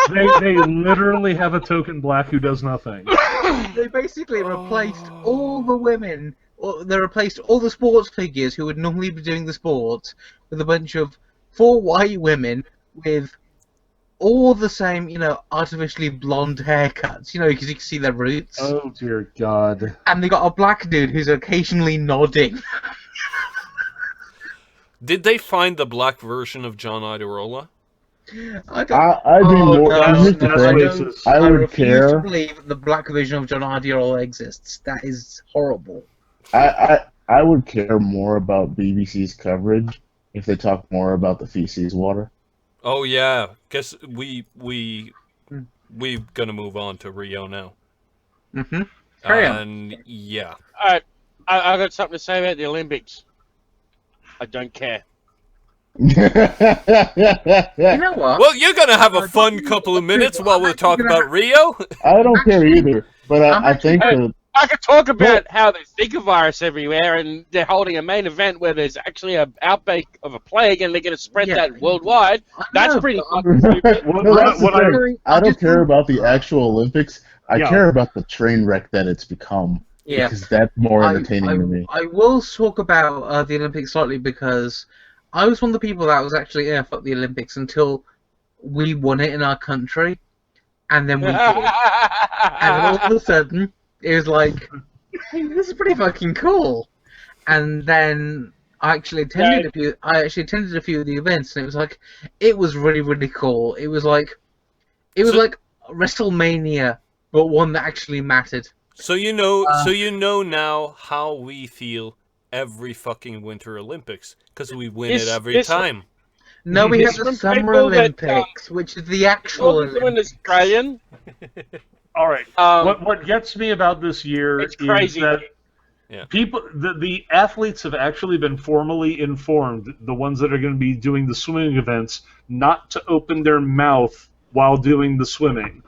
They literally have a token black who does nothing. They basically replaced all the women, or they replaced all the sports figures who would normally be doing the sports with a bunch of 4 white women with all the same, you know, artificially blonde haircuts, you know, because you can see their roots. Oh dear God. And they got a black dude who's occasionally nodding. Did they find the black version of John Idarola? I'd be more. Here's the thing. I would refuse to care. believe that the black version of John Idarola exists. That is horrible. I would care more about BBC's coverage if they talk more about the feces water. Oh yeah. Guess we gonna move on to Rio now. Mm-hmm. Carry on. And yeah. All right, I got something to say about the Olympics. I don't care. You know what? Well, you're gonna have a fun couple of minutes while we talk about Rio. I don't care either, but I think actually- that I could talk about how there's Zika virus everywhere, and they're holding a main event where there's actually an outbreak of a plague, and they're going to spread that worldwide. That's pretty fucking stupid. no, that's the thing. I don't care about the actual. actual Olympics. I care about the train wreck that it's become. Yeah. Because that's more entertaining to me. I will talk about the Olympics slightly because I was one of the people that was actually, fuck the Olympics until we won it in our country, and then we did. And all of a sudden, it was like, hey, this is pretty fucking cool. And then I actually attended a few. I actually attended a few of the events, and it was like, it was really, really cool. It was like WrestleMania, but one that actually mattered. So you know now how we feel every fucking Winter Olympics because we win it every time. No, we have It's the from Summer people that, Olympics, which is the actual Well, doing Olympics. Australian. All right. What gets me about this year It's is crazy. that Yeah. people, the athletes have actually been formally informed, the ones that are going to be doing the swimming events, not to open their mouth while doing the swimming.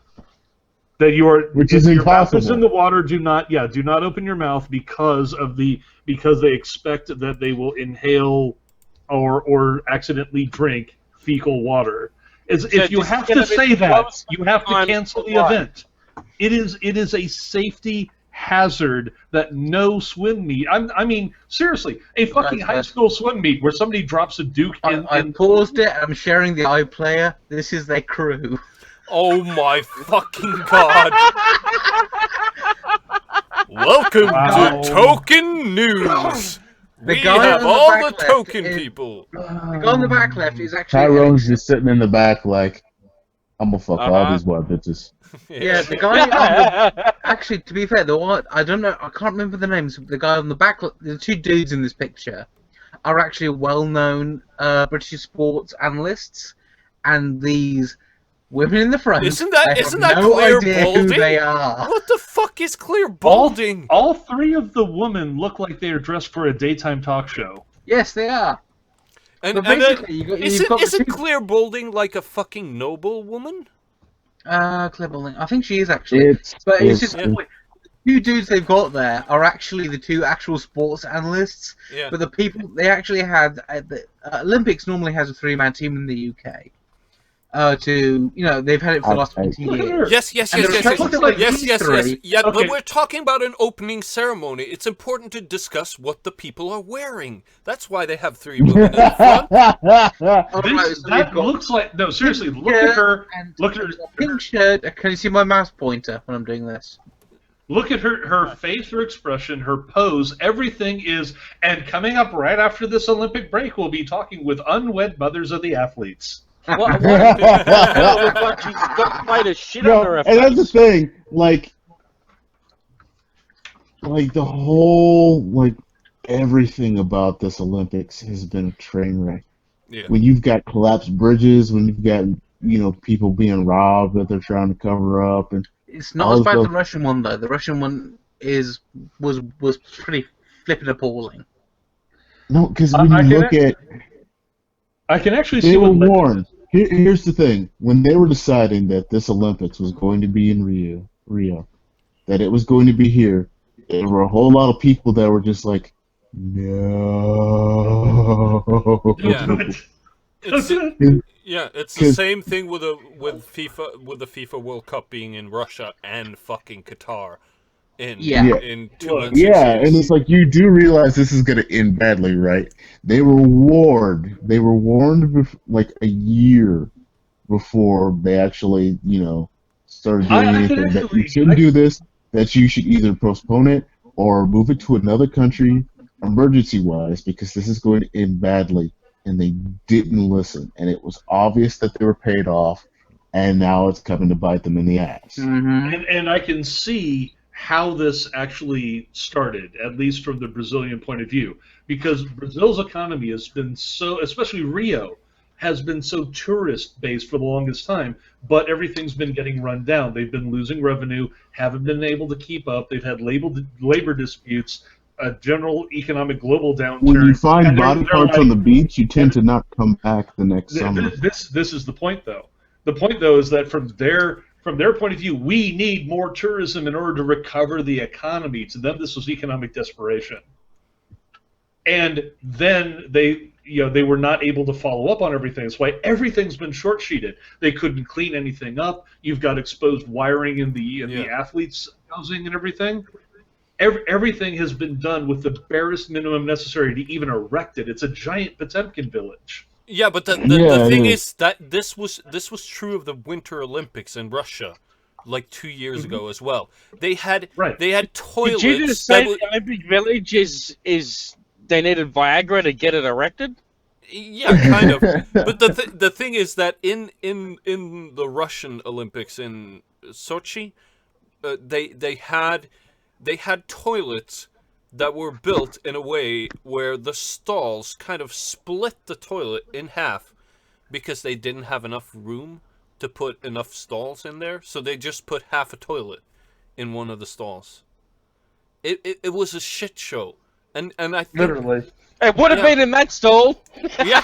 That Which if is your mouth is impossible. in the water, do not open your mouth because they expect that they will inhale or accidentally drink fecal water. If you have to say that, you have to cancel the event. It is a safety hazard that no swim meet. I mean, seriously, a fucking high school swim meet where somebody drops a duke in. I paused it. I'm sharing the iPlayer. This is their crew. Oh my fucking god! Welcome to Token News. We guy have on the all back the left token is- people. The guy on the back left is actually Tyrone's just sitting in the back like, I'm gonna fuck all these white bitches. yeah. The guy on the, actually, to be fair, the one I don't know, I can't remember the names. The guy on the back, the two dudes in this picture, are actually well-known British sports analysts, and these women in the front. Isn't that I have Claire no idea who Balding? they are. What the fuck is Claire Balding? All three of the women look like they are dressed for a daytime talk show. Yes, they are. And, But and basically, you've got the isn't two- Claire Balding like a fucking noble woman? Claire Balding. I think she is actually. It's But it's just Yeah. the two dudes they've got there are actually the two actual sports analysts. Yeah. But the people they actually had at the Olympics normally has a three-man team in the UK. They've had it for the last 20 years. Yes. And they're trying to like these three. Yeah, Okay. but we're talking about an opening ceremony. It's important to discuss what the people are wearing. That's why they have three women in the front. That looks like no. Seriously, look at her. And Look at her. pink shirt. Can you see my mouse pointer when I'm doing this? Look at her face, her expression, her pose. Everything is. And coming up right after this Olympic break, we'll be talking with unwed mothers of the athletes. What look like she's got quite a shit No, under her and that's the face. thing. Like the whole everything about this Olympics has been a train wreck. Yeah. When you've got collapsed bridges, when you've got people being robbed that they're trying to cover up, and It's not all as the bad as stuff- the Russian one though. The Russian one was pretty flipping appalling. no, because I when you can look at I can actually they see were what led to warned. Here's the thing: when they were deciding that this Olympics was going to be in Rio, that it was going to be here, there were a whole lot of people that were just like, no. Yeah. It's, yeah, it's the same thing with the FIFA World Cup being in Russia and fucking Qatar in Yeah. in 2 and 6 Yeah, years. and it's like you do realize this is going to end badly, right? They were warned. They were warned like a year before they actually, started doing I can anything. That actually- you shouldn't do this. That you should either postpone it or move it to another country, emergency-wise, because this is going to end badly. And they didn't listen, and it was obvious that they were paid off, and now it's coming to bite them in the ass. Mm-hmm. and I can see how this actually started, at least from the Brazilian point of view, because Brazil's economy has been so, especially Rio, has been so tourist-based for the longest time, but everything's been getting run down. They've been losing revenue, haven't been able to keep up. They've had labor disputes, a general economic global downturn. When you find and body they're parts like, on the beach, you tend to not come back the next summer. This is the point, though. The point, though, is that from their point of view, we need more tourism in order to recover the economy. To them, this was economic desperation. And then they were not able to follow up on everything. That's why everything's been short-sheeted. They couldn't clean anything up. You've got exposed wiring in the athletes' housing and everything. Everything has been done with the barest minimum necessary to even erect it. It's a giant Potemkin village. Yeah, but the thing is that this was true of the Winter Olympics in Russia, like 2 years ago as well. They had toilets. Did you just say the Olympic Village is they needed Viagra to get it erected? Yeah, kind of. But the thing is that in the Russian Olympics in Sochi, they had toilets that were built in a way where the stalls kind of split the toilet in half because they didn't have enough room to put enough stalls in there, so they just put half a toilet in one of the stalls. It was a shit show. And I think, Literally. It would have been in that stall. Yeah.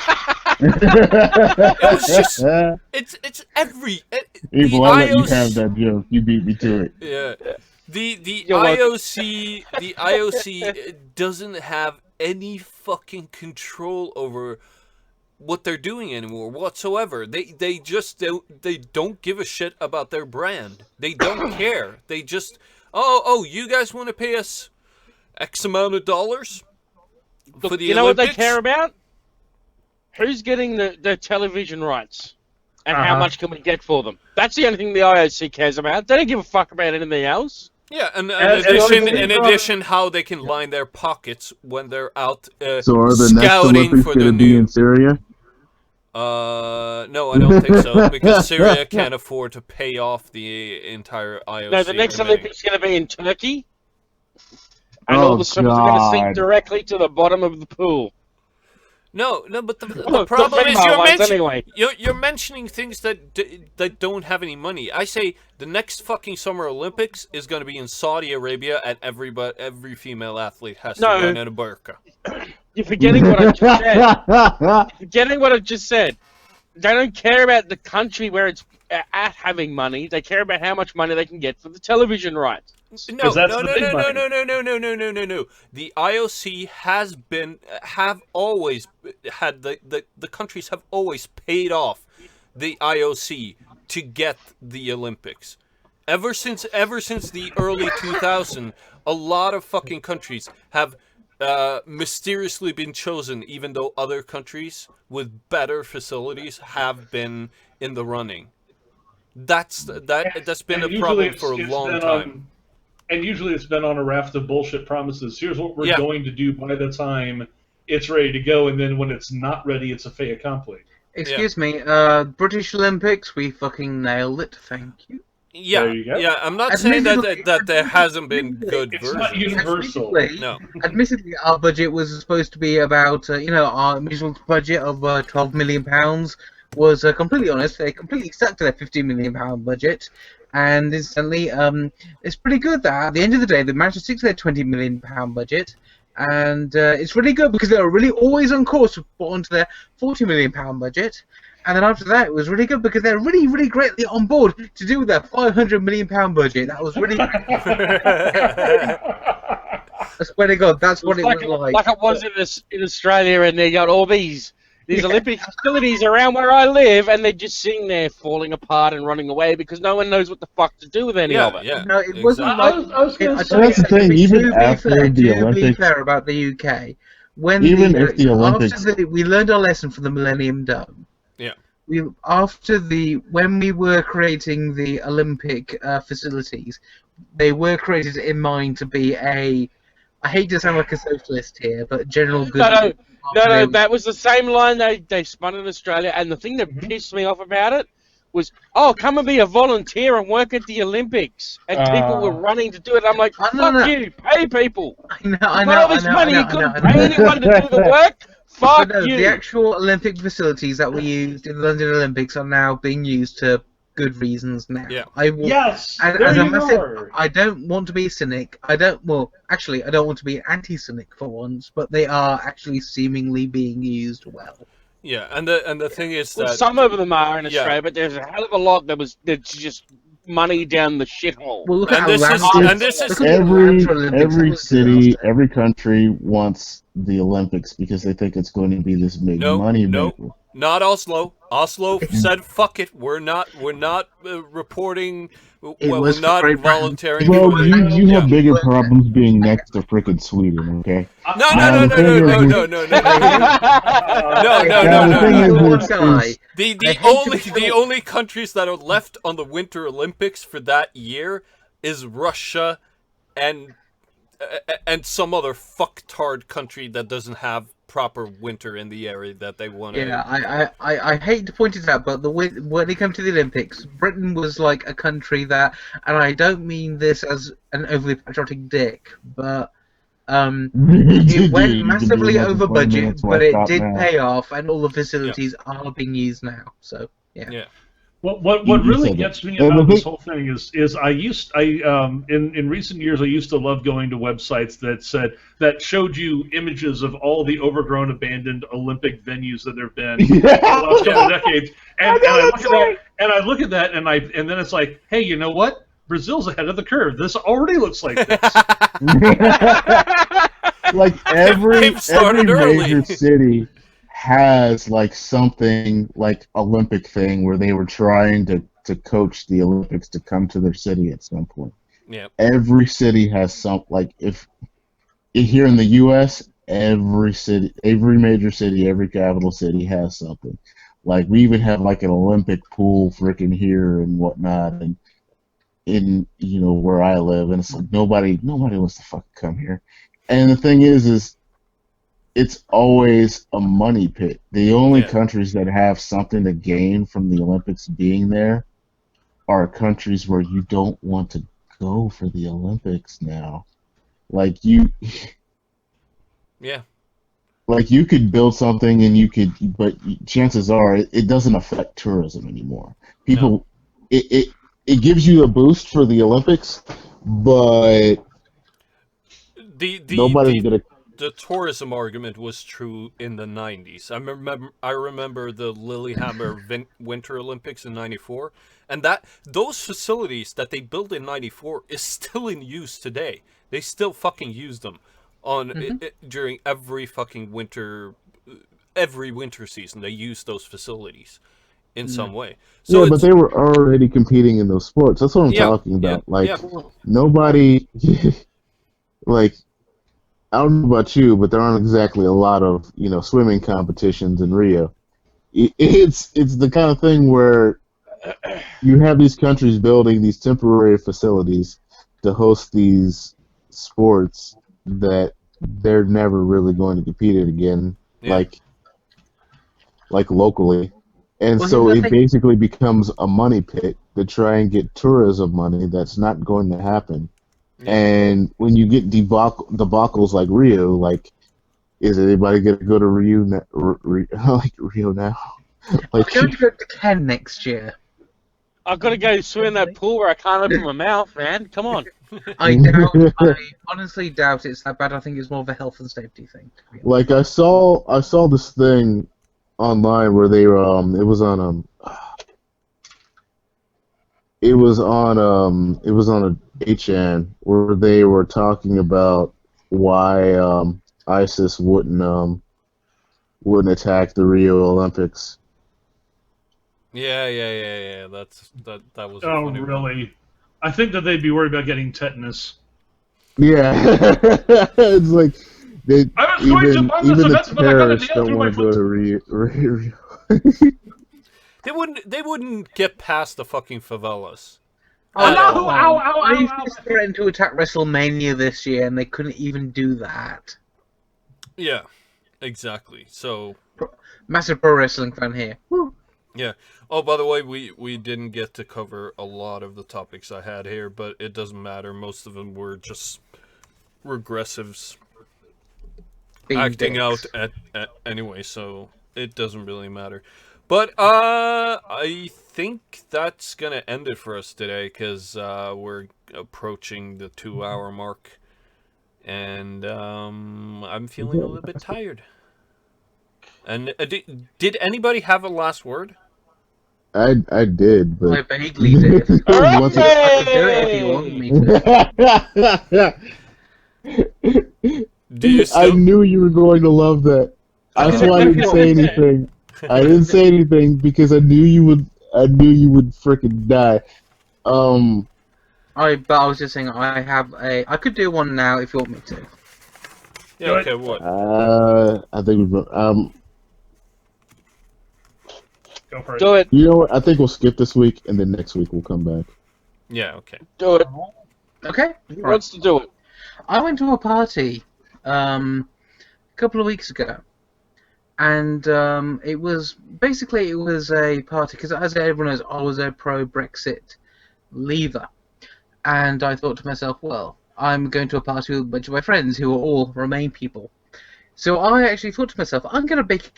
It was just it's every Evil, I let you have that joke. You beat me to it. Yeah. The IOC doesn't have any fucking control over what they're doing anymore whatsoever. They don't give a shit about their brand. They don't care. They just you guys want to pay us X amount of dollars for the you know Olympics? what they care about? Who's getting the television rights? And how much can we get for them? That's the only thing the IOC cares about. They don't give a fuck about anything else. Yeah, and in addition, how they can line their pockets when they're out So are the next scouting Olympics for going the to be new. in Syria? No, I don't think so, because Syria can't afford to pay off the entire IOC. No, the next committee. Olympics is going to be in Turkey. And all the swimmers are going to sink directly to the bottom of the pool. No, but the problem is you're mentioning things that don't have any money. I say the next fucking Summer Olympics is going to be in Saudi Arabia, and every female athlete has to run in a burqa. You're forgetting what I just said. You're forgetting what I just said. They don't care about the country where it's at having money. They care about how much money they can get for the television rights. No. The IOC have always had the countries have always paid off the IOC to get the Olympics. Ever since the early 2000s, a lot of fucking countries have mysteriously been chosen, even though other countries with better facilities have been in the running. That's been a problem for a long time. And usually it's been on a raft of bullshit promises. Here's what we're going to do by the time it's ready to go, and then when it's not ready, it's a fait accompli. Excuse me, British Olympics, we fucking nailed it. Thank you. Yeah, there you go. Yeah. I'm not saying that there hasn't been good versions. It's not universal. No. Admittedly, our budget was supposed to be about, our original budget of £12 million was completely honest. They completely stuck to their £15 million budget, and instantly, it's pretty good that at the end of the day, they managed to stick to their £20 million budget, and it's really good because they were really always on course to put onto their £40 million budget. And then after that, it was really good because they're really, really greatly on board to do with their £500 million budget. That was really. I swear to God, that's what it was like. Like it was in Australia, and they got all these Olympic facilities around where I live, and they're just sitting there falling apart and running away because no one knows what the fuck to do with any of it. Yeah, no, it wasn't like. I was going to say, that's the thing. Even after the Olympics, be fair about the UK, when if the Olympics, we learned our lesson from the Millennium Dome. Yeah. When we were creating the Olympic facilities, they were created in mind to be I hate to sound like a socialist here, but general good. No, that was the same line they spun in Australia, and the thing that pissed me off about it was, oh, come and be a volunteer and work at the Olympics. And people were running to do it. I'm like, fuck you, pay people. You got all this money, you couldn't pay anyone to do the work? Fuck you. The actual Olympic facilities that were used in the London Olympics are now being used to good reasons now. Yeah. Yes! I don't want to be a cynic. I don't want to be an anti-cynic for once, but they are actually seemingly being used well. Yeah, and the thing is that some of them are in Australia, but there's a hell of a lot that's just money down the shithole. Well, look And at this is every city, every country wants the Olympics because they think it's going to be this big money maker. Not Oslo. Oslo said, "Fuck it, we're not reporting. We're not volunteering." Well, you have bigger problems being next to frickin' Sweden, okay? No. The only countries that are left on the Winter Olympics for that year is Russia and some other fucktard country that doesn't have proper winter in the area that they want to. Yeah, I hate to point it out, but when it comes to the Olympics, Britain was like a country that, and I don't mean this as an overly patriotic dick, but it went massively over budget, but it did pay off, and all the facilities are being used now. So yeah. What really gets me about this whole thing is in recent years I used to love going to websites that showed you images of all the overgrown, abandoned Olympic venues that there have been in the last couple of decades, and I look at that and then it's like, hey, you know what? Brazil's ahead of the curve. This already looks like this. Like every major city has like something like Olympic thing where they were trying to coach the Olympics to come to their city at some point. Yeah. Every city has some, like, if here in the U.S., every major city, every capital city has something. Like, we even have like an Olympic pool freaking here and whatnot, and in where I live, and it's like nobody wants to fucking come here. And the thing is it's always a money pit. The only countries that have something to gain from the Olympics being there are countries where you don't want to go for the Olympics now. Like like you could build something but chances are it doesn't affect tourism anymore. People, it gives you a boost for the Olympics, but nobody's gonna. The tourism argument was true in the 90s. I remember the Lillehammer Winter Olympics in 94, and those facilities that they built in 94 is still in use today. They still fucking use them during every fucking winter season. They use those facilities in some way. So but they were already competing in those sports. That's what I'm talking about. Nobody like. I don't know about you, but there aren't exactly a lot of swimming competitions in Rio. It's the kind of thing where you have these countries building these temporary facilities to host these sports that they're never really going to compete in again, like locally, and so it basically becomes a money pit to try and get tourism money that's not going to happen. And when you get debacles like Rio, like, is anybody going to go to Rio now? I'm going to go to Ken next year. I've got to go swim in that pool where I can't open my mouth, man. Come on. I honestly doubt it's that bad. I think it's more of a health and safety thing. Like, I saw this thing online where they it was on a HN where they were talking about why ISIS wouldn't attack the Rio Olympics. Yeah. That was. Oh, really? I think that they'd be worried about getting tetanus. Yeah, it's like even the terrorists don't want to go to Rio. They wouldn't get past the fucking favelas. They used to threaten to attack WrestleMania this year, and they couldn't even do that. Yeah, exactly. So massive pro wrestling fan here. Woo. Yeah. Oh, by the way, we didn't get to cover a lot of the topics I had here, but it doesn't matter. Most of them were just regressives Being acting out dicks. at anyway, so it doesn't really matter. But I think that's gonna end it for us today because we're approaching the 2 hour mark, and I'm feeling a little bit tired. And did anybody have a last word? I did, I but vaguely did. once it, I could do it if you want me to. Do you I still? knew you were going to love that. I That's can do why I it if didn't you want say me to. anything. I didn't say anything because I knew you would. I knew you would freaking die. But I was just saying I could do one now if you want me to. Yeah. Do it. Okay. What? I think we've. Go for it. Do it. You know what? I think we'll skip this week, and then next week we'll come back. Yeah. Okay. Do it. Okay. Who Right. wants to do it? I went to a party a couple of weeks ago, and it was a party because, as everyone knows, I was a pro-Brexit leaver, and I thought to myself, well, I'm going to a party with a bunch of my friends who are all Remain people. So I actually thought to myself, I'm going to bake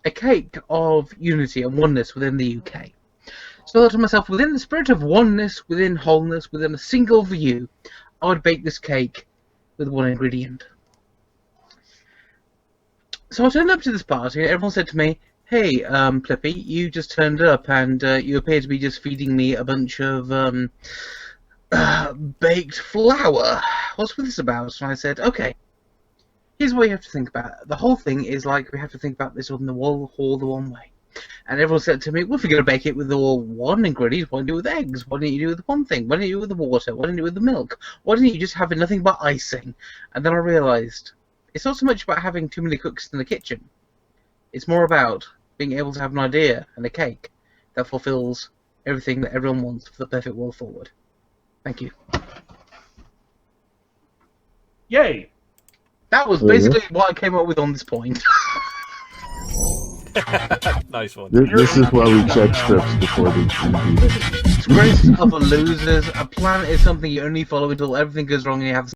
a cake of unity and oneness within the UK. So I thought to myself, within the spirit of oneness, within wholeness, within a single view, I would bake this cake with one ingredient. So I turned up to this party, and everyone said to me, "Hey, Plippy, you just turned up, and you appear to be just feeding me a bunch of baked flour. What's this about?" And I said, "Okay, here's what you have to think about. The whole thing is like we have to think about this on the whole the one way." And everyone said to me, "Well, if you're going to bake it with all one ingredient, why don't you do it with eggs? Why don't you do it with one thing? Why don't you do it with the water? Why don't you do it with the milk? Why don't you just have nothing but icing?" And then I realised it's not so much about having too many cooks in the kitchen. It's more about being able to have an idea and a cake that fulfills everything that everyone wants for the perfect world forward. Thank you. Yay! That was There you go. basically what I came up with on this point. Nice one. This is why we check scripts before we. Scripts are for losers. A plan is something you only follow until everything goes wrong and you have